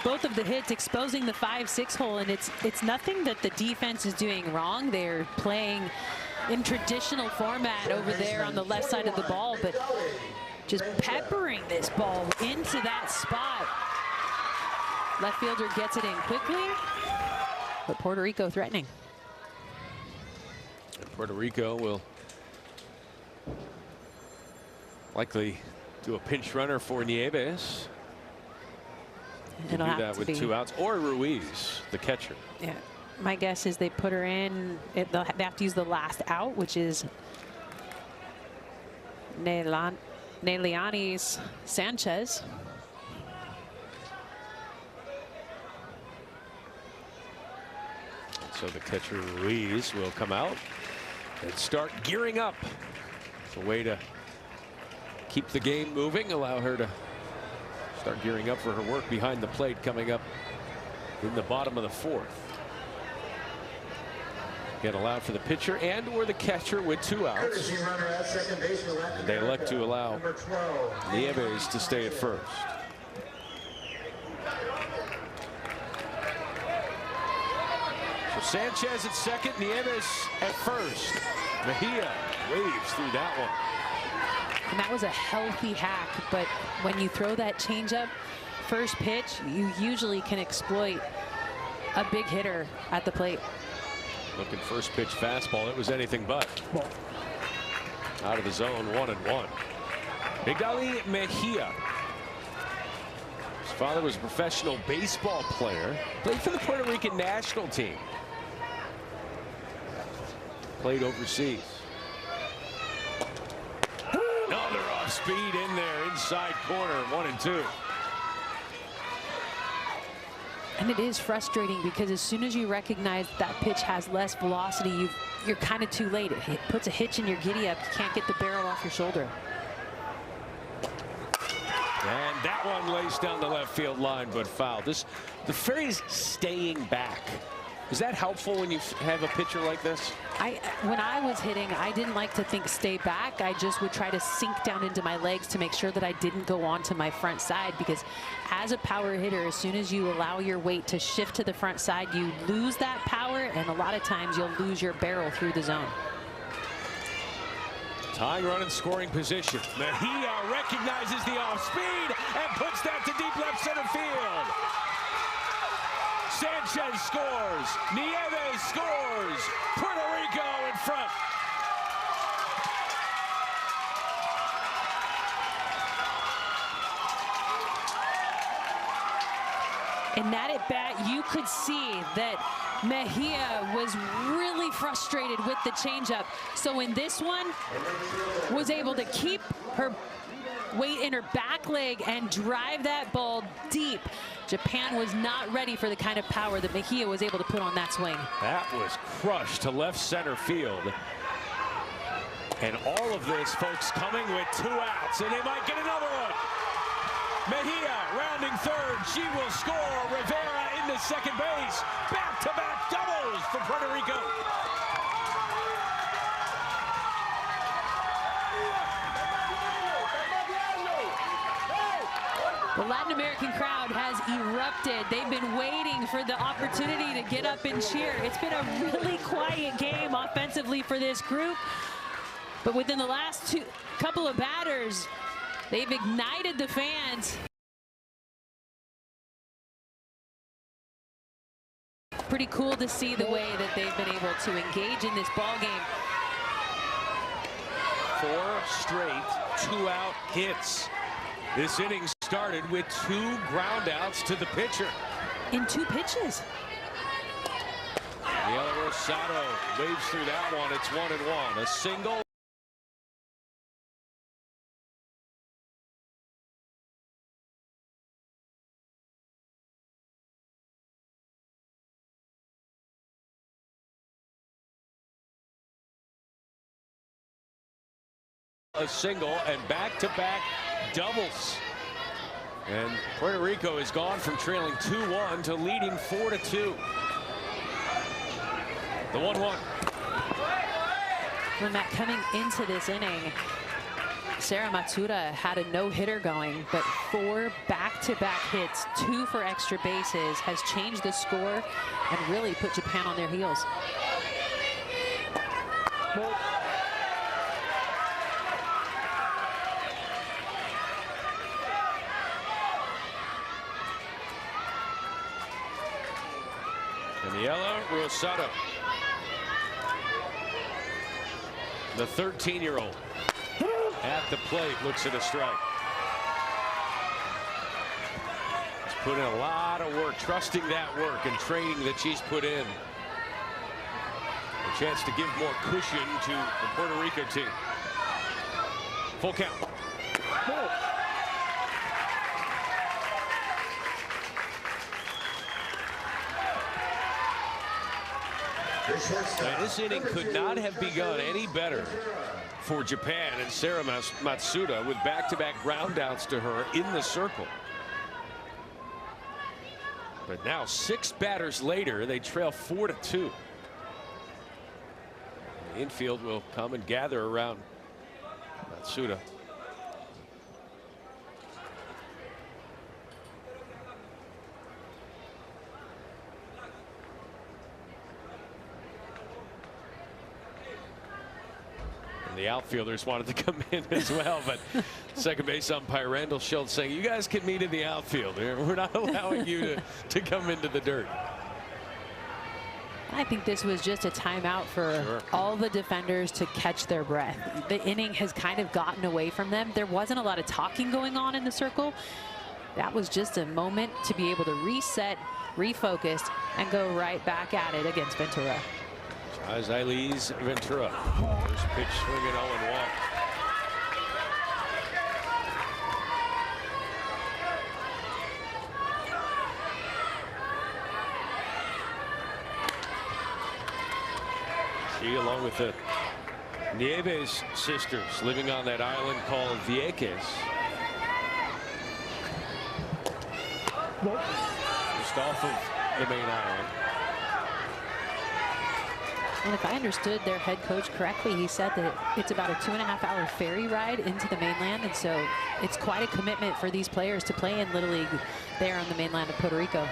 Both of the hits exposing the 5-6 hole, and it's nothing that the defense is doing wrong. They're playing in traditional format over there on the left side of the ball, but just peppering this ball into that spot. Left fielder gets it in quickly, but Puerto Rico threatening. Puerto Rico will likely do a pinch runner for Nieves. To do that with 2 outs, or Ruiz, the catcher. Yeah, my guess is they put her in. They have to use the last out, which is Elianis Sanchez. So the catcher Ruiz will come out and start gearing up. It's a way to keep the game moving, allow her to start gearing up for her work behind the plate coming up in the bottom of the 4th. Get allowed for the pitcher and or the catcher with 2 outs. And they elect to allow Nieves to stay at first. So Sanchez at second, Nieves at first. Mejia waves through that one. And that was a healthy hack, but when you throw that changeup first pitch, you usually can exploit a big hitter at the plate. Looking first pitch fastball, it was anything but. Out of the zone, 1-1. Miguel Mejia. His father was a professional baseball player. Played for the Puerto Rican national team. Played overseas. Another off speed in there, inside corner, 1-2. And it is frustrating because as soon as you recognize that pitch has less velocity, you're kind of too late. It puts a hitch in your giddy up. You can't get the barrel off your shoulder. And that one lays down the left field line, but foul. The phrase staying back, is that helpful when you have a pitcher like this? When I was hitting, I didn't like to think stay back. I just would try to sink down into my legs to make sure that I didn't go onto my front side, because as a power hitter, as soon as you allow your weight to shift to the front side, you lose that power, and a lot of times you'll lose your barrel through the zone. Tying run in scoring position. Mejia recognizes the off speed and puts that to deep left center field. Sanchez scores. Nieves scores. Puerto Rico in front. In that at bat, you could see that Mejia was really frustrated with the changeup. So in this one, was able to keep her weight in her back leg and drive that ball deep. Japan was not ready for the kind of power that Mejia was able to put on that swing. That was crushed to left center field. And all of this, folks, coming with 2 outs, and they might get another one. Mejia rounding third. She will score. Rivera into second base. Back-to-back doubles for Puerto Rico. The Latin American crowd has erupted. They've been waiting for the opportunity to get up and cheer. It's been a really quiet game offensively for this group. But within the last couple of batters, they've ignited the fans. Pretty cool to see the way that they've been able to engage in this ball game. 4 straight 2-out hits. This inning started with 2 groundouts to the pitcher. In 2 pitches. Yellow Rosado waves through that one. It's 1-1. A single. A single and back-to-back doubles. And Puerto Rico has gone from trailing 2-1 to leading 4-2. The 1-1. When Matt, coming into this inning, Sarah Matsuda had a no-hitter going, but 4 back-to-back hits, 2 for extra bases, has changed the score and really put Japan on their heels. And Yellow Rosado, the 13-year-old, at the plate, looks at a strike. She's put in a lot of work, trusting that work and training that she's put in. A chance to give more cushion to the Puerto Rico team. Full count. Now, this inning could not have begun any better for Japan and Sarah Matsuda with back-to-back groundouts to her in the circle. But now 6 batters later, they trail 4-2. The infield will come and gather around Matsuda. The outfielders wanted to come in as well, but second base umpire Randall Schultz saying, you guys can meet in the outfield. We're not allowing you to come into the dirt. I think this was just a timeout for all the defenders to catch their breath. The inning has kind of gotten away from them. There wasn't a lot of talking going on in the circle. That was just a moment to be able to reset, refocus, and go right back at it against Ventura. Ailes Ventura. First pitch swinging 0-1. She, along with the Nieves sisters, living on that island called Vieques. Just off of the main island. And if I understood their head coach correctly, he said that it's about a 2.5-hour ferry ride into the mainland. And so it's quite a commitment for these players to play in Little League there on the mainland of Puerto Rico.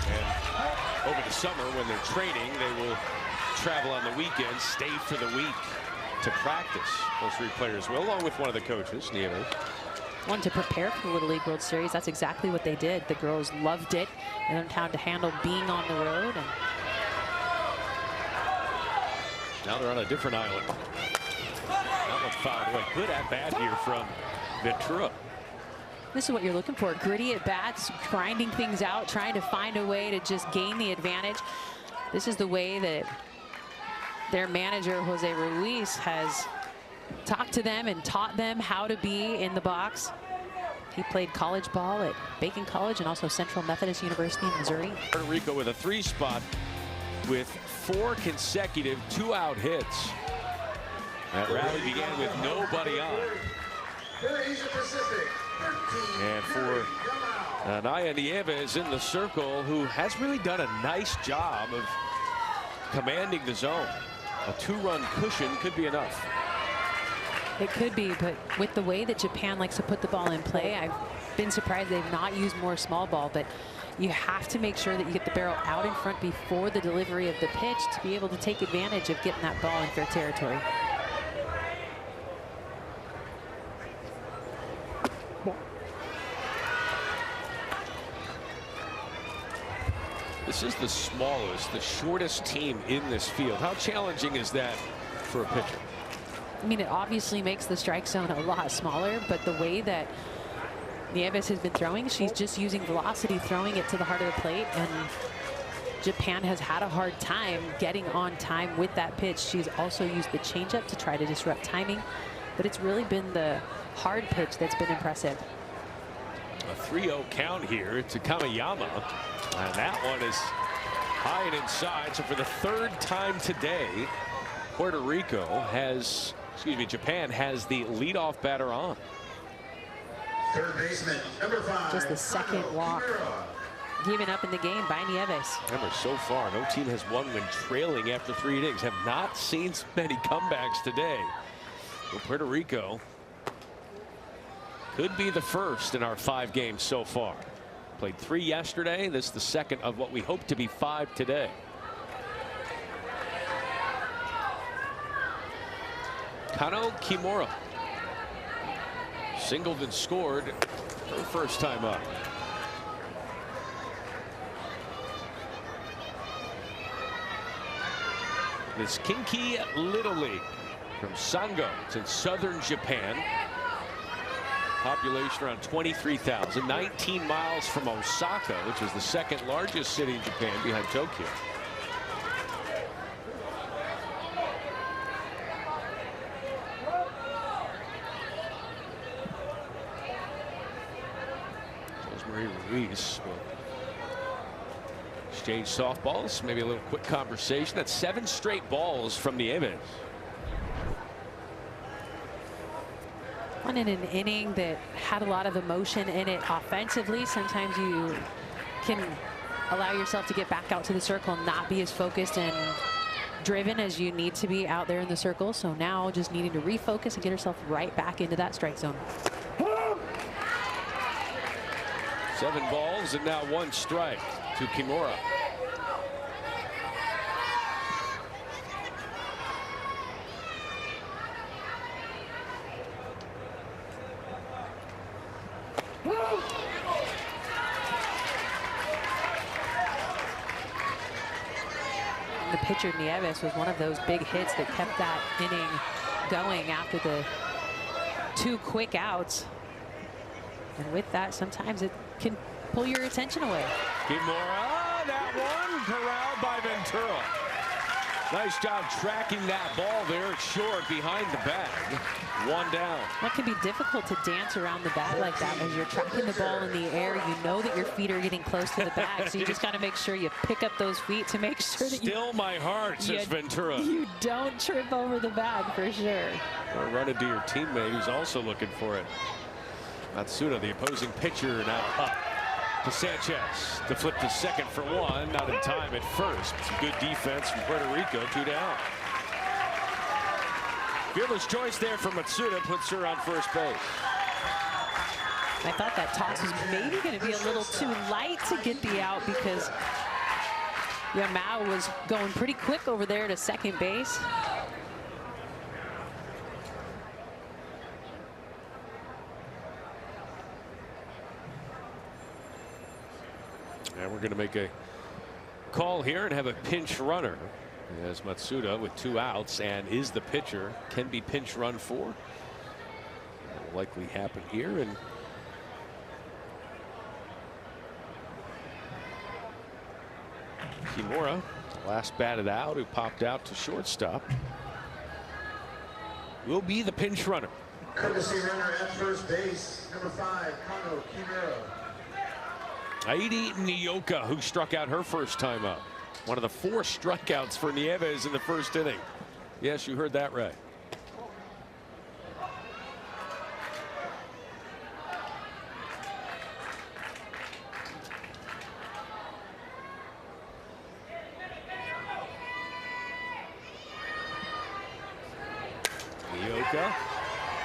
And over the summer, when they're training, they will travel on the weekends, stay for the week to practice. Those three players will, along with one of the coaches, Nieves. Wanted to prepare for the Little League World Series. That's exactly what they did. The girls loved it. They learned how to handle being on the road. And now they're on a different island. That one fouled away. Good at bat here from Ventura. this is what you're looking for. Gritty at bats, grinding things out, trying to find a way to just gain the advantage. This is the way that their manager, Jose Ruiz, has talked to them and taught them how to be in the box. He played college ball at Bacon College and also Central Methodist University in Missouri. Puerto Rico with a 3 spot with 4 consecutive 2-out hits. That rally began with nobody on. And for Naya Nieves in the circle, who has really done a nice job of commanding the zone. A 2-run cushion could be enough. It could be, but with the way that Japan likes to put the ball in play, I've been surprised they've not used more small ball, but you have to make sure that you get the barrel out in front before the delivery of the pitch to be able to take advantage of getting that ball in fair territory. This is the smallest, the shortest team in this field. How challenging is that for a pitcher? I mean, it obviously makes the strike zone a lot smaller, but the way that Nieves has been throwing, she's just using velocity, throwing it to the heart of the plate, and Japan has had a hard time getting on time with that pitch. She's also used the changeup to try to disrupt timing, but it's really been the hard pitch that's been impressive. A 3-0 count here to Kamiyama, and that one is high and inside. So for the 3rd time today, Japan has the leadoff batter on. Third baseman, number 5. Just the second walk given up in the game by Nieves. Remember, so far, no team has won when trailing after 3 innings. Have not seen many comebacks today. Well, Puerto Rico could be the first in our 5 games so far. Played 3 yesterday. This is the second of what we hope to be 5 today. Kano Kimura singled and scored her first time up. This Kinki Little League from Sango. It's in southern Japan. Population around 23,000. 19 miles from Osaka, which is the 2nd largest city in Japan behind Tokyo. Ruiz will exchange softballs, maybe a little quick conversation. That's 7 straight balls from Nieves. One in an inning that had a lot of emotion in it offensively. Sometimes you can allow yourself to get back out to the circle and not be as focused and driven as you need to be out there in the circle. So now just needing to refocus and get yourself right back into that strike zone. 7 balls and now 1 strike to Kimura. The pitcher Nieves was one of those big hits that kept that inning going after the 2 quick outs. And with that, sometimes it can pull your attention away. Kimura, that one corralled by Ventura. Nice job tracking that ball there. It's short behind the bag. 1 down. That can be difficult to dance around the bag like that as you're tracking the ball in the air. You know that your feet are getting close to the bag, so you just got to make sure you pick up those feet to make sure that Still my heart, says Ventura. You don't trip over the bag for sure. Or run into your teammate who's also looking for it. Matsuda, the opposing pitcher, now up to Sanchez to flip to second for 1. Not in time at first. Some good defense from Puerto Rico. 2 down. Fielder's choice there for Matsuda puts her on first base. I thought that toss was maybe going to be a little too light to get the out because Yamao was going pretty quick over there to second base. And we're going to make a call here and have a pinch runner as Matsuda with 2 outs and is the pitcher. Can be pinch run for. That will likely happen here. And Kimura, last batted out, who popped out to shortstop, will be the pinch runner. Courtesy runner at first base, number 5, Kano Kimura. Heidi Nyoka, who struck out her first time up. One of the 4 strikeouts for Nieves in the first inning. Yes, you heard that right. Nyoka,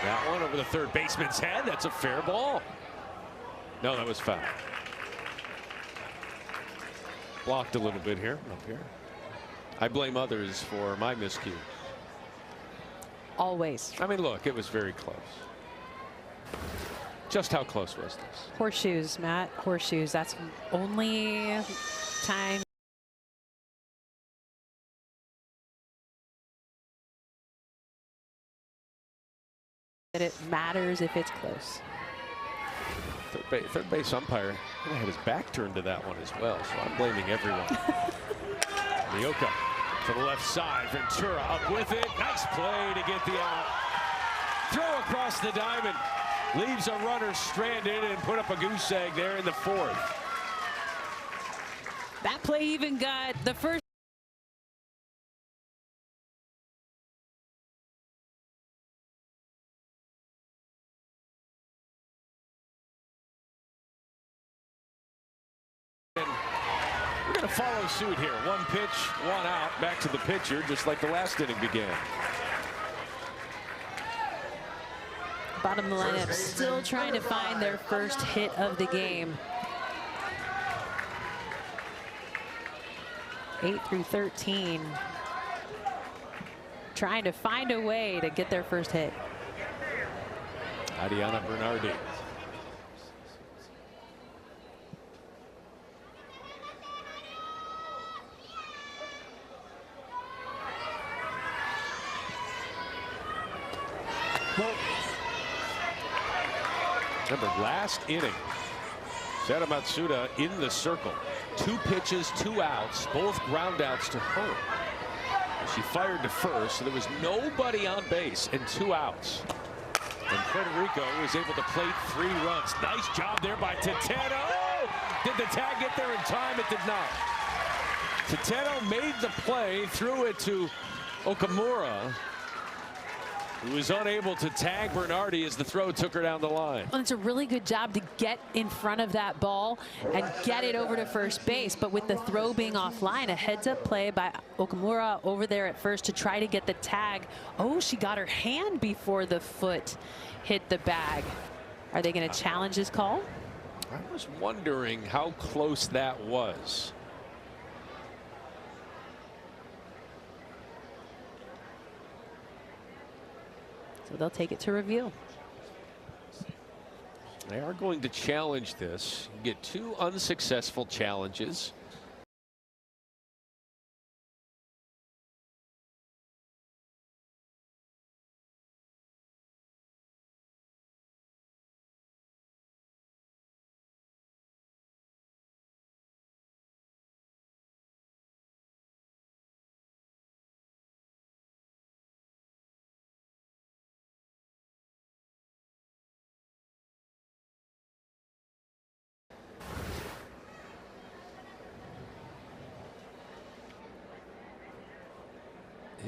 that one over the third baseman's head. That's a fair ball. No, that was foul. Blocked a little bit here, up here. I blame others for my miscue. Always. I mean, look, it was very close. Just how close was this? Horseshoes, Matt. Horseshoes. That's only time. That it matters if it's close. Third base umpire had his back turned to that one as well, so I'm blaming everyone. Nyoka to the left side. Ventura up with it. Nice play to get the out. Throw across the diamond. Leaves a runner stranded and put up a goose egg there in the 4th. That play even got the first. We're going to follow suit here. 1 pitch, 1 out. Back to the pitcher, just like the last inning began. Bottom of the lineup still trying to find their first hit of the game. 8 through 13. Trying to find a way to get their first hit. Adriana Bernardi. Remember, last inning, Seta Matsuda in the circle. 2 pitches, 2 outs, both ground outs to her. She fired to first, so there was nobody on base and 2 outs. And Puerto Rico was able to plate 3 runs. Nice job there by Tateno. Did the tag get there in time? It did not. Tateno made the play, threw it to Okamura, who was unable to tag Bernardi as the throw took her down the line. Well, it's a really good job to get in front of that ball and get it over to first base. But with the throw being offline, a heads-up play by Okamura over there at first to try to get the tag. Oh, she got her hand before the foot hit the bag. Are they going to challenge this call? I was wondering how close that was. So they'll take it to review. They are going to challenge this. You get 2 unsuccessful challenges.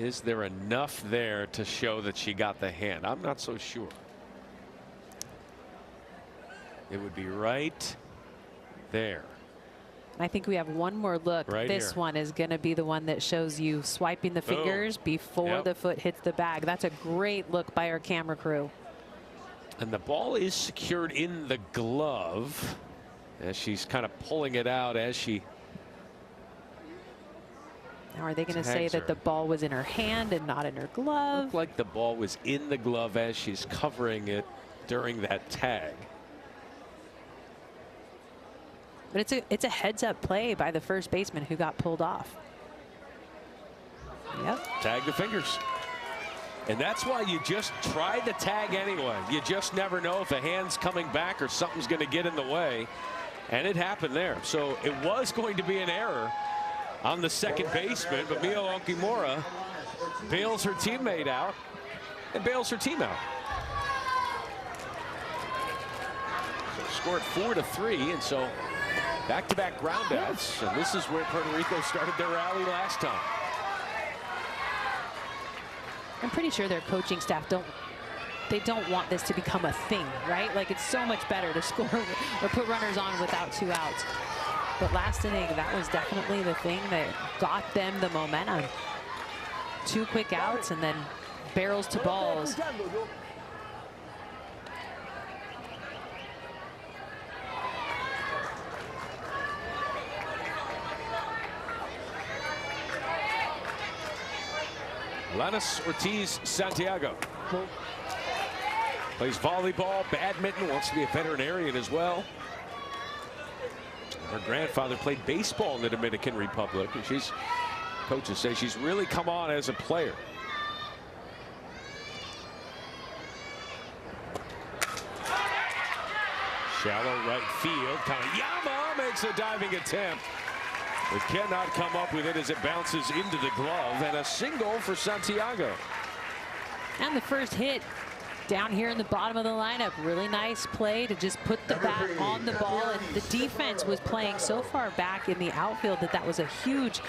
Is there enough there to show that she got the hand? I'm not so sure. It would be right there. I think we have one more look. Right this here. one is going to be the one that shows you swiping the fingers before the foot hits the bag. That's a great look by our camera crew. And the ball is secured in the glove as she's kind of pulling it out as she. Now, are they going to say that the ball was in her hand and not in her glove? Looked like the ball was in the glove as she's covering it during that tag. But it's a heads-up play by the first baseman who got pulled off. Yep. Tag the fingers. And that's why you just try the tag anyway. You just never know if a hand's coming back or something's going to get in the way. And it happened there. So it was going to be an error on the second baseman, but Mio Okimura bails her teammate out and bails her team out. So scored 4-3, and so back-to-back groundouts, and this is where Puerto Rico started their rally last time. I'm pretty sure their coaching staff don't want this to become a thing, right? Like, it's so much better to score or put runners on without 2 outs. But last inning, that was definitely the thing that got them the momentum. 2 quick outs and then barrels to balls. Lannis Ortiz Santiago plays volleyball, badminton, wants to be a veterinarian as well. Her grandfather played baseball in the Dominican Republic, and coaches say she's really come on as a player. Shallow right field. Kawayama makes a diving attempt, but cannot come up with it as it bounces into the glove, and a single for Santiago. And the first hit down here in the bottom of the lineup. Really nice play to just put the bat on the ball. And the defense was playing so far back in the outfield that was a huge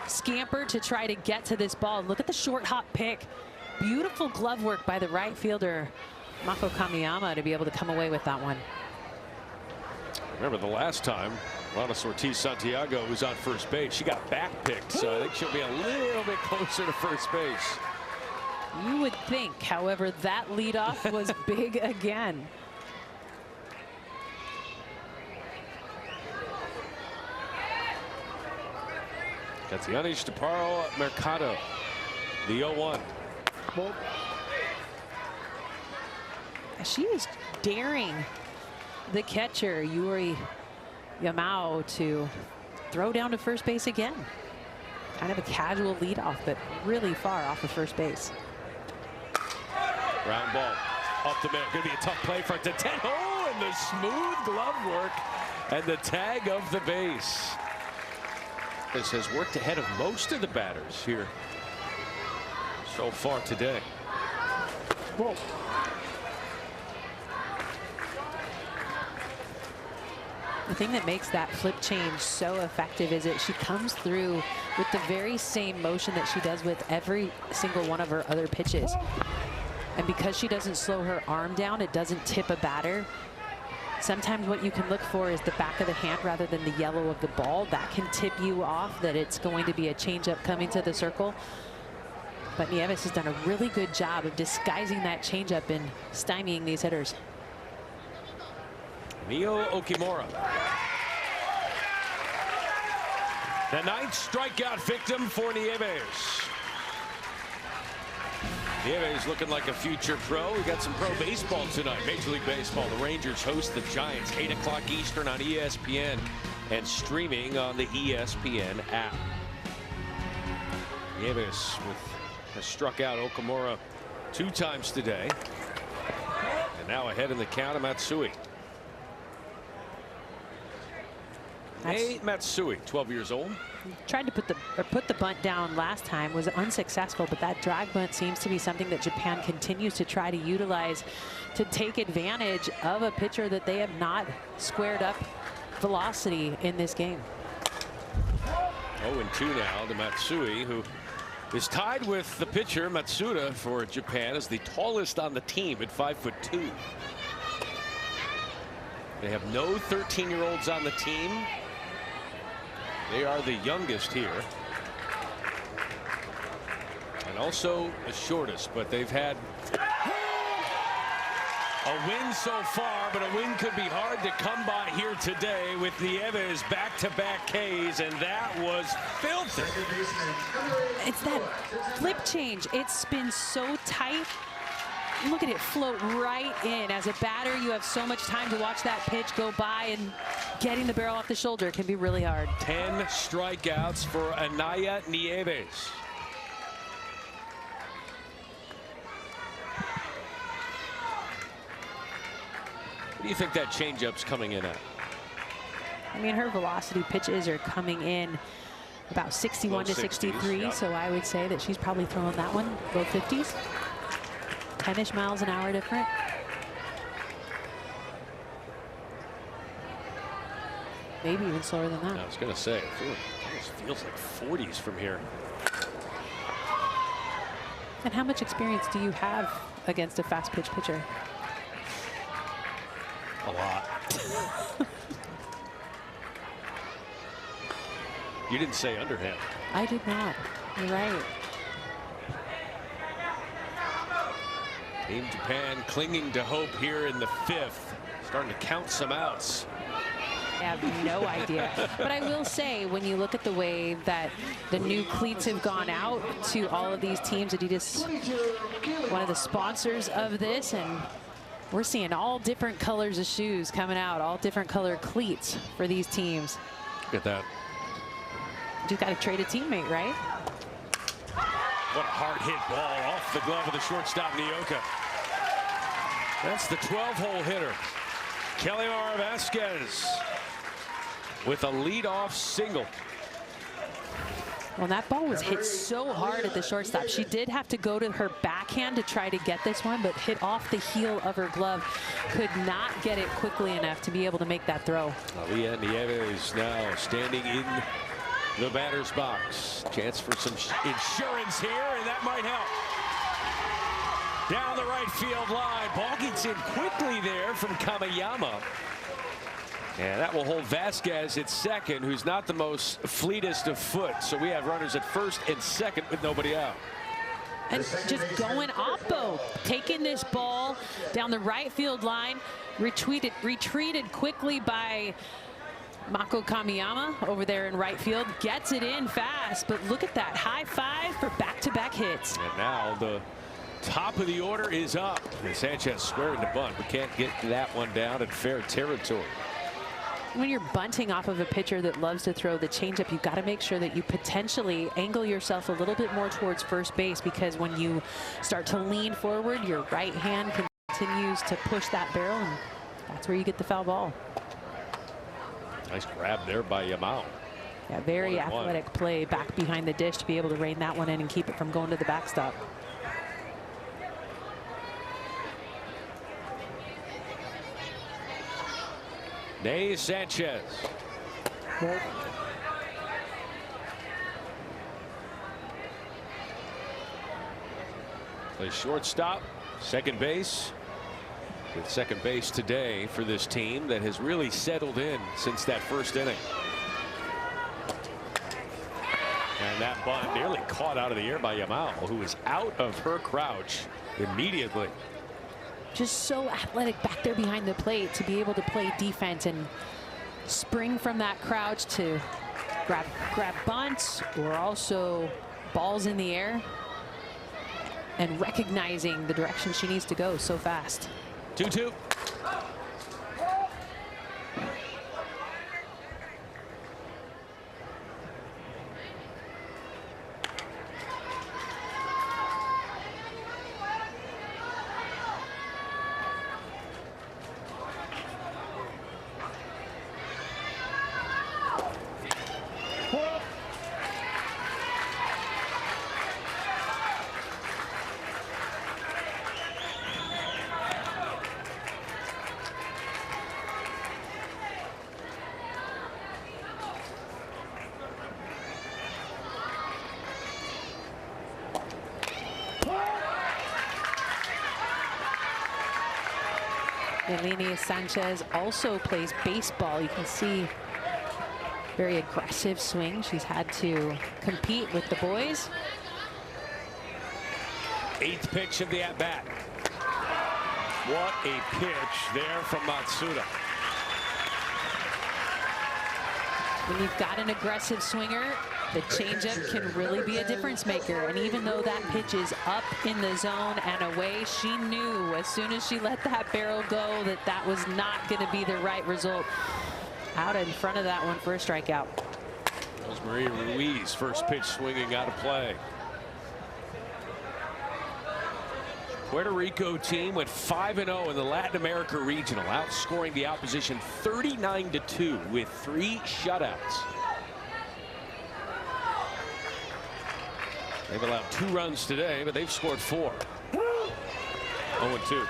scamper to try to get to this ball. And look at the short hop pick. Beautiful glove work by the right fielder, Mako Kamiyama, to be able to come away with that one. Remember the last time Lannis Ortiz Santiago was on first base, she got back picked, so I think she'll be a little bit closer to first base. You would think, however, that leadoff was big again. Tatiana Paro Mercado, the 0-1. She is daring the catcher, Yuri Yamao, to throw down to first base again. Kind of a casual leadoff, but really far off of first base. Ground ball up the middle. Going to be a tough play for Taten. Oh, and the smooth glove work and the tag of the base. This has worked ahead of most of the batters here so far today. Whoa. The thing that makes that flip change so effective is that she comes through with the very same motion that she does with every single one of her other pitches. And because she doesn't slow her arm down, it doesn't tip a batter. Sometimes what you can look for is the back of the hand rather than the yellow of the ball. That can tip you off that it's going to be a changeup coming to the circle. But Nieves has done a really good job of disguising that changeup and stymieing these hitters. Mio Okimura, the 9th strikeout victim for Nieves. Nieves looking like a future pro. We got some pro baseball tonight. Major League Baseball. The Rangers host the Giants, 8 o'clock Eastern on ESPN and streaming on the ESPN app. Nieves has struck out Okimura 2 times today. And now ahead in the count of Matsui. Hey, Matsui, 12 years old. Tried to put the bunt down last time, was unsuccessful, but that drag bunt seems to be something that Japan continues to try to utilize to take advantage of a pitcher that they have not squared up velocity in this game. 0-2 now to Matsui, who is tied with the pitcher Matsuda for Japan as the tallest on the team at 5'2". They have no 13-year-olds on the team. They are the youngest here. And also the shortest, but they've had a win so far, but a win could be hard to come by here today with Nieves back-to-back Ks, and that was filthy. It's that flip change. It's been so tight. Look at it float right in. As a batter, you have so much time to watch that pitch go by, and getting the barrel off the shoulder can be really hard. 10 strikeouts for Anaya Nieves. What do you think that changeup's coming in at? I mean, her velocity pitches are coming in about 61 to 63, yep. so I would say that she's probably throwing that one low 50s. 10-ish miles an hour different. Maybe even slower than that. I was going to say, it almost feels like 40s from here. And how much experience do you have against a fast pitch pitcher? A lot. You didn't say underhand. I did not. You're right. Team Japan clinging to hope here in the 5th. Starting to count some outs. I have no idea. But I will say, when you look at the way that the new cleats have gone out to all of these teams, Adidas, one of the sponsors of this, and we're seeing all different colors of shoes coming out, all different color cleats for these teams. Look at that. You just got to trade a teammate, right? What a hard hit ball off the glove of the shortstop, Nyoka. That's the 12-hole hitter. Kelly-Mara Vasquez with a leadoff single. Well, that ball was hit so hard at the shortstop. She did have to go to her backhand to try to get this one, but hit off the heel of her glove. Could not get it quickly enough to be able to make that throw. Aliyah Nieves now standing in the batter's box. Chance for some insurance here, and that might help. Down the right field line. Ball gets in quickly there from Kamiyama. And that will hold Vasquez at second, who's not the most fleetest of foot. So we have runners at first and second with nobody out. And just going oppo, taking this ball down the right field line, retreated quickly by Mako Kamiyama over there in right field, gets it in fast, but look at that high five for back-to-back hits. And now the top of the order is up. And Sanchez squaring the bunt, but can't get that one down in fair territory. When you're bunting off of a pitcher that loves to throw the changeup, you've got to make sure that you potentially angle yourself a little bit more towards first base, because when you start to lean forward, your right hand continues to push that barrel, and that's where you get the foul ball. Nice grab there by Yamao. Yeah, very athletic play back behind the dish to be able to rein that one in and keep it from going to the backstop. Nay Sanchez. Plays shortstop, second base. With second base today for this team that has really settled in since that first inning. And that bunt nearly caught out of the air by Yamao, who is out of her crouch immediately. Just so athletic back there behind the plate to be able to play defense and spring from that crouch to grab bunts or also balls in the air, and recognizing the direction she needs to go so fast. 2-2. Eleni Sanchez also plays baseball. You can see very aggressive swing. She's had to compete with the boys. 8th pitch of the at-bat. What a pitch there from Matsuda. When you've got an aggressive swinger, the changeup can really be a difference maker. And even though that pitch is up in the zone and away, she knew as soon as she let that barrel go that that was not going to be the right result. Out in front of that one for a strikeout. Maria Ruiz, first pitch swinging out of play. Puerto Rico team went 5-0 in the Latin America Regional, outscoring the opposition 39-2 with 3 shutouts. They've allowed 2 runs today, but they've scored 4. 0-2.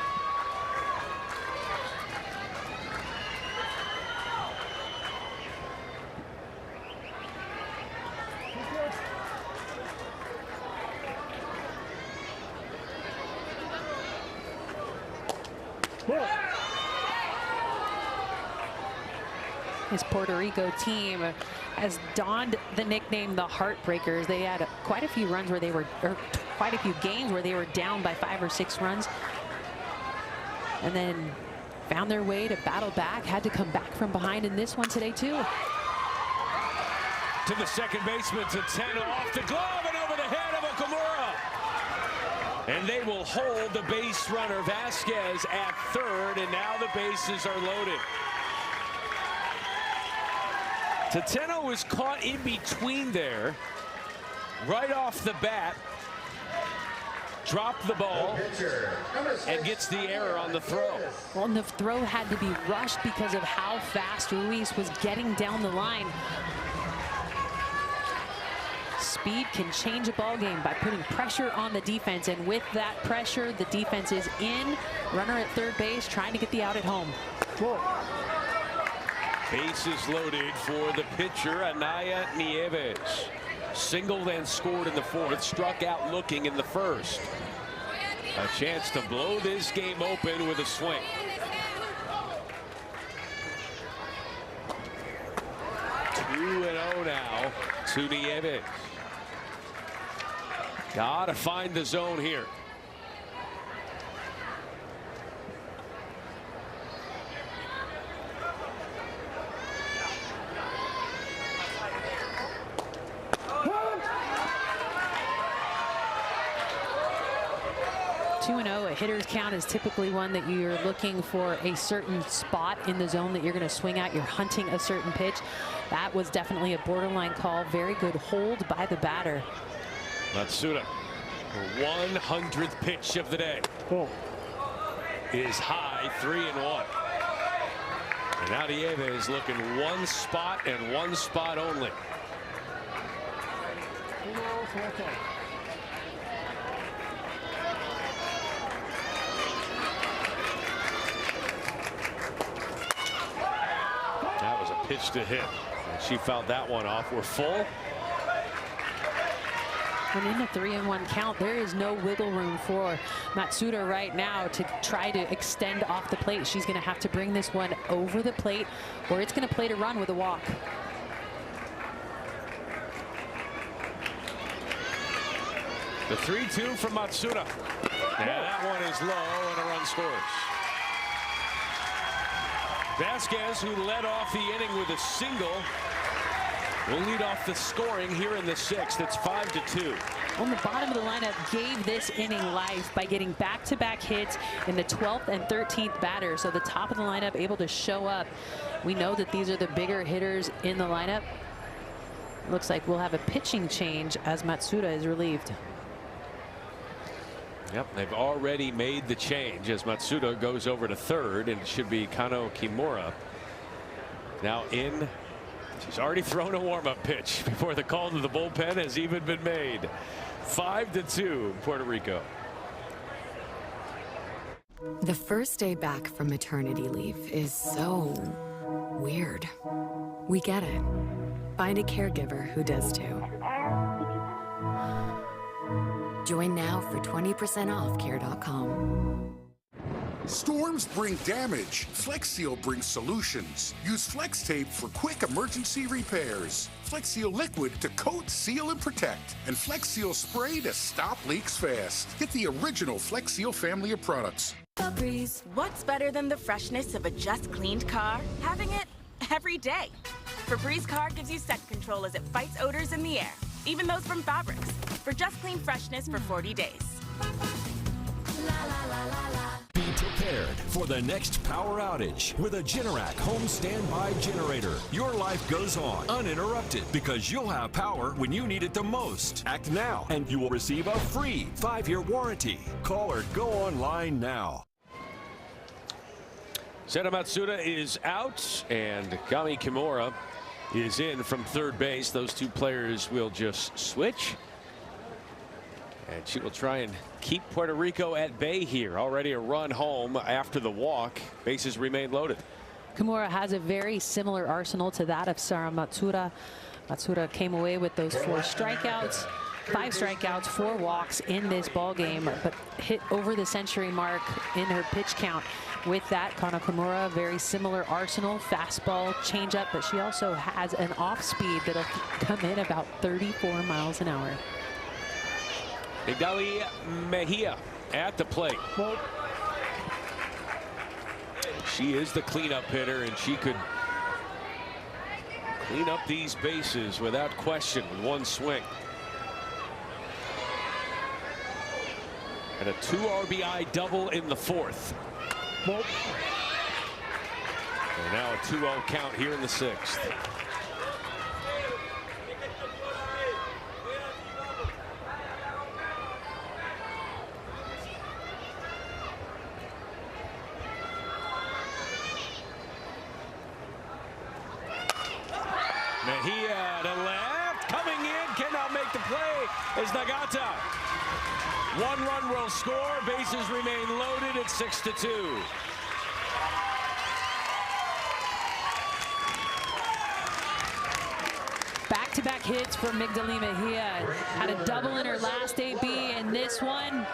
This Puerto Rico team has donned the nickname the Heartbreakers. They had quite a few runs where they were, or quite a few games where they were down by 5 or 6 runs, and then found their way to battle back. Had to come back from behind in this one today too. To the second baseman, to 10 off the glove and over the head of Okamura. And they will hold the base runner Vasquez at 3rd, and now the bases are loaded. Tateno was caught in between there, right off the bat, dropped the ball, and gets the error on the throw. Well, and the throw had to be rushed because of how fast Ruiz was getting down the line. Speed can change a ball game by putting pressure on the defense, and with that pressure, the defense is in. Runner at 3rd base, trying to get the out at home. Bases loaded for the pitcher, Anaya Nieves. Singled and scored in the 4th, struck out looking in the 1st. A chance to blow this game open with a swing. Two and 0 now to Nieves. Gotta find the zone here. A hitter's count is typically one that you're looking for a certain spot in the zone that you're going to swing at. You're hunting a certain pitch. That was definitely a borderline call. Very good hold by the batter. Matsuda, her 100th pitch of the day. Is high, 3-1. And now Nieves is looking one spot and one spot only. That was a pitch to hit, and she fouled that one off. We're full. And in the 3-1 count, there is no wiggle room for Matsuda right now to try to extend off the plate. She's going to have to bring this one over the plate, or it's going to play to run with a walk. The 3-2 from Matsuda. And that one is low, and a run scores. Vasquez, who led off the inning with a single, will lead off the scoring here in the 6th. It's 5-2. On the bottom of the lineup gave this inning life by getting back-to-back hits in the 12th and 13th batter. So the top of the lineup able to show up. We know that these are the bigger hitters in the lineup. Looks like we'll have a pitching change as Matsuda is relieved. Yep, they've already made the change as Matsuda goes over to 3rd, and it should be Kano Kimura now in. She's already thrown a warm-up pitch before the call to the bullpen has even been made. 5-2 Puerto Rico. The first day back from maternity leave is so weird. We get it. Find a caregiver who does too. Join now for 20% off care.com. Storms bring damage. Flex Seal brings solutions. Use Flex Tape for quick emergency repairs. Flex Seal Liquid to coat, seal, and protect. And Flex Seal Spray to stop leaks fast. Get the original Flex Seal family of products. Breeze. What's better than the freshness of a just cleaned car? Having it every day. Febreze Car gives you scent control as it fights odors in the air, even those from fabrics, for just clean freshness for 40 days. Be prepared for the next power outage with a Generac home standby generator. Your life goes on uninterrupted because you'll have power when you need it the most. Act now and you will receive a free 5-year warranty. Call or go online now. Seta Matsuda is out and Kami Kimura is in from third base. Those two players will just switch. And she will try and keep Puerto Rico at bay here. Already a run home after the walk. Bases remain loaded. Kimura has a very similar arsenal to that of Sara Matsuda. Matsuda came away with those 4 strikeouts, 5 strikeouts, 4 walks in this ball game, but hit over the century mark in her pitch count. With that, Kana Kimura, very similar arsenal, fastball, changeup, but she also has an off speed that'll come in about 34 miles an hour. Igali Mejia at the plate. She is the cleanup hitter, and she could clean up these bases without question with one swing. And a 2 RBI double in the 4th. And now a 2-0 count here in the 6th. Mejia to left, coming in, cannot make the play is Nagata. 1 run will score, bases remain loaded at 6-2. Back-to-back hits for Migdali Mejia. Had a double in her last AB, and this one,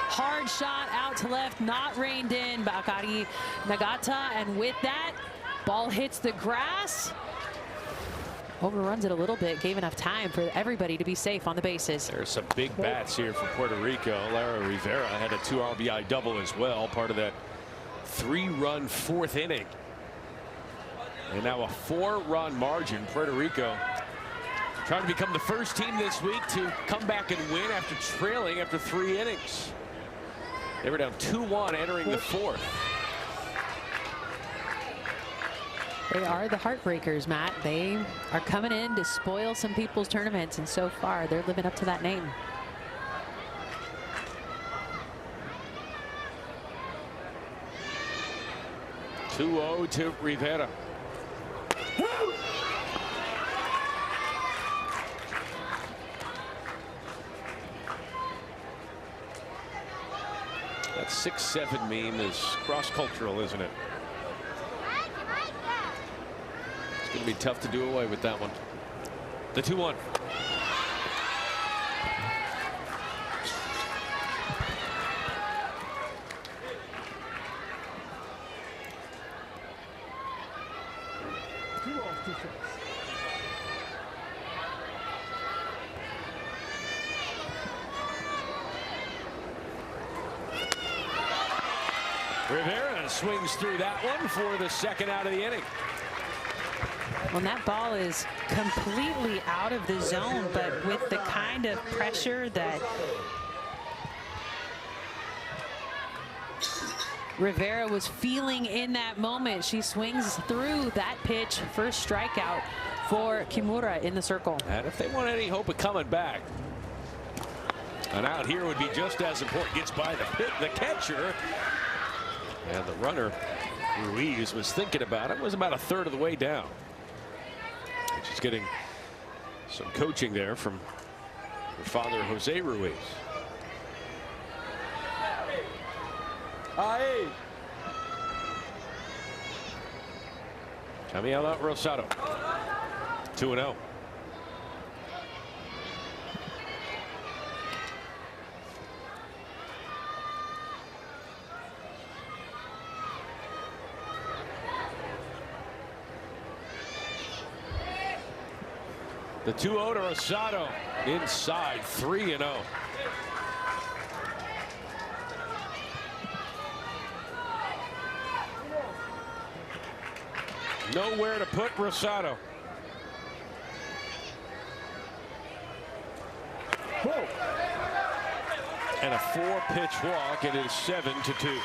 hard shot out to left, not reined in by Akari Nagata, and with that, ball hits the grass. Overruns it a little bit, gave enough time for everybody to be safe on the bases. There's some big bats here for Puerto Rico. Lara Rivera had a 2 RBI double as well, part of that 3-run 4th inning. And now a 4-run margin. Puerto Rico trying to become the first team this week to come back and win after trailing after 3 innings. They were down 2-1 entering the 4th. They are the Heartbreakers, Matt. They are coming in to spoil some people's tournaments, and so far they're living up to that name. (2-0) to Rivera. That 6-7 meme is cross-cultural, isn't it? It's going to be tough to do away with that one. The 2-1. Rivera swings through that one for the 2nd out of the inning. When that ball is completely out of the zone, but with the kind of pressure that Rivera was feeling in that moment, she swings through that pitch. First strikeout for Kimura in the circle. And if they want any hope of coming back, an out here would be just as important. Gets by the catcher. And the runner, Ruiz, was thinking about it. Was about a third of the way down. And she's getting some coaching there from her father, Jose Ruiz. Aye. Camila Rosado. 2-0. The 2-0 to Rosado. Inside, 3-0. Nowhere to put Rosado. Whoa. And a 4-pitch walk. It is 7-2.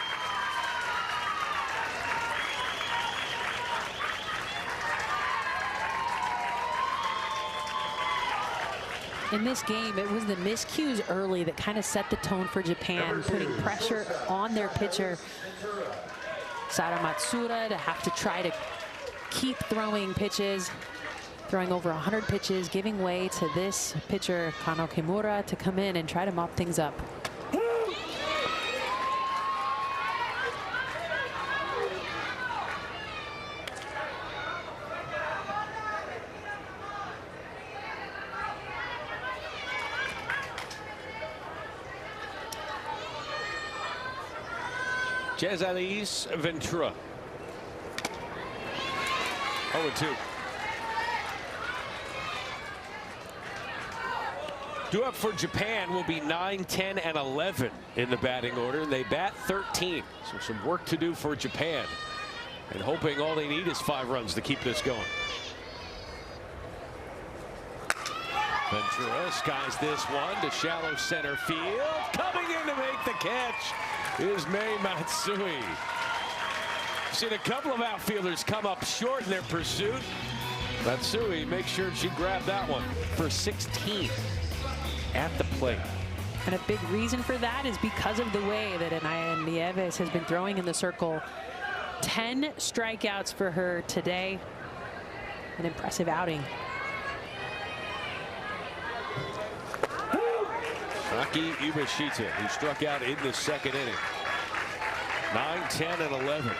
In this game, it was the miscues early that kind of set the tone for Japan, putting pressure on their pitcher, Sara Matsuura, to have to try to keep throwing pitches, throwing over 100 pitches, giving way to this pitcher, Kano Kimura, to come in and try to mop things up. Jazali's Ventura. 0-2. Due up for Japan will be 9, 10, and 11 in the batting order. They bat 13. So some work to do for Japan. And hoping all they need is 5 runs to keep this going. Ventura skies this one to shallow center field. Coming in to make the catch is Mei Matsui. Seen a couple of outfielders come up short in their pursuit. Matsui makes sure she grabbed that one for 16 at the plate. And a big reason for that is because of the way that Anaya Nieves has been throwing in the circle. 10 strikeouts for her today. An impressive outing. Aki Ibashita, who struck out in the second inning. 9, 10, and 11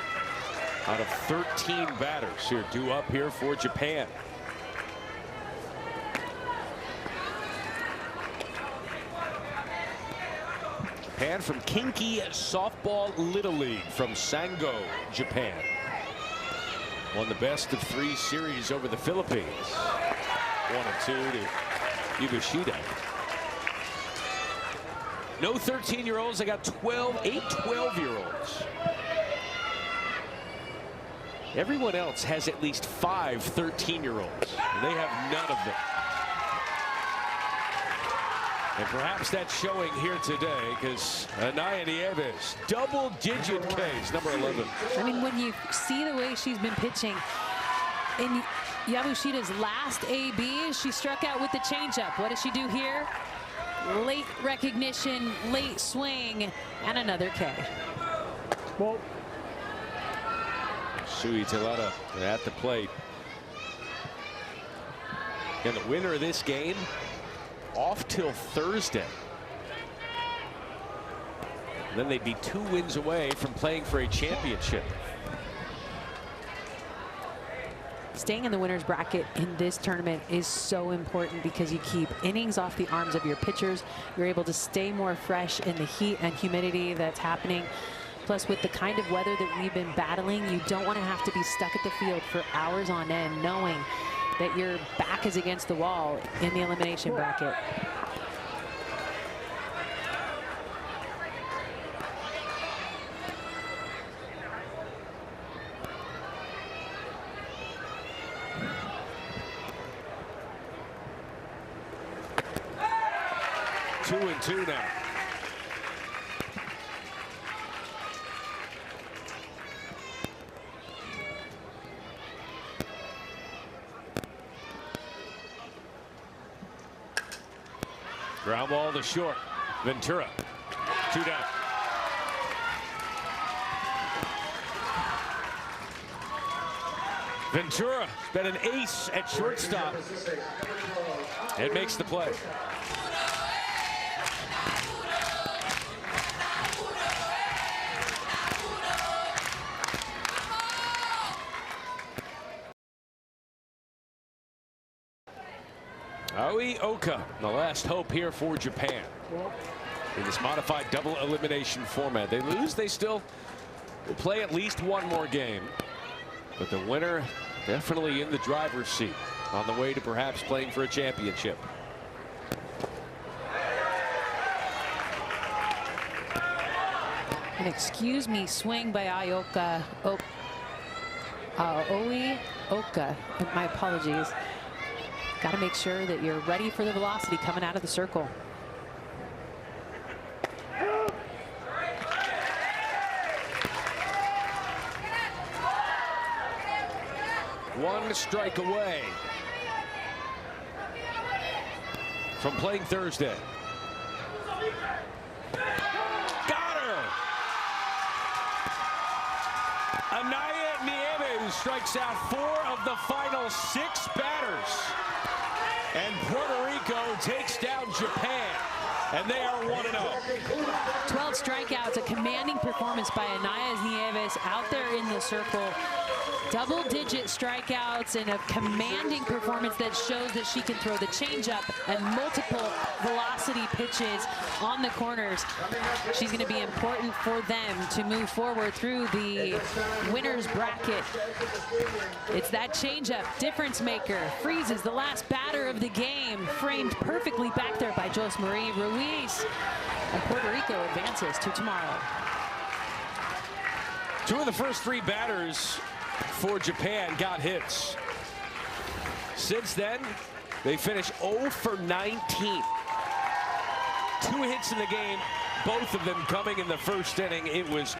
out of 13 batters here due up here for Japan. Japan from Kinki Softball Little League from Sango, Japan. Won the best of 3 series over the Philippines. 1-2 to Ibashita. No 13-year-olds. They got 8 12-year-olds. Everyone else has at least 5 13-year-olds. And they have none of them. And perhaps that's showing here today, because Anaya Nieves, double-digit Ks, number 11. I mean, when you see the way she's been pitching, in Yamashita's last AB, she struck out with the changeup. What does she do here? Late recognition, late swing, and another K. Well, Sui Talata at the plate. And the winner of this game off till Thursday. And then they'd be 2 wins away from playing for a championship. Staying in the winner's bracket in this tournament is so important because you keep innings off the arms of your pitchers. You're able to stay more fresh in the heat and humidity that's happening. Plus, with the kind of weather that we've been battling, you don't want to have to be stuck at the field for hours on end, knowing that your back is against the wall in the elimination bracket. Two and two now. Ground ball to short. Ventura. 2 down. Ventura has been an ace at shortstop. It makes the play. Aoi Oka, the last hope here for Japan in this modified double elimination format. They lose, they still will play at least one more game, but the winner definitely in the driver's seat. on the way to perhaps playing for a championship. An excuse me swing by Ioka. Oi Oka. My apologies. Got to make sure that you're ready for the velocity coming out of the circle. One strike away from playing Thursday. Got her! Anaya Nieves strikes out 4 of the final 6 batters. And Puerto Rico takes down Japan. And they are 1-0. 12 strikeouts, a commanding performance by Anaya Nieves out there in the circle. Double-digit strikeouts and a commanding performance that shows that she can throw the changeup and multiple velocity pitches on the corners. She's going to be important for them to move forward through the winner's bracket. It's that changeup, difference maker, freezes the last batter of the game, framed perfectly back there by Josemarie Ruiz. And Puerto Rico advances to tomorrow. 2 of the first 3 batters for Japan got hits. Since then, they finished 0 for 19. 2 hits in the game, both of them coming in the first inning. It was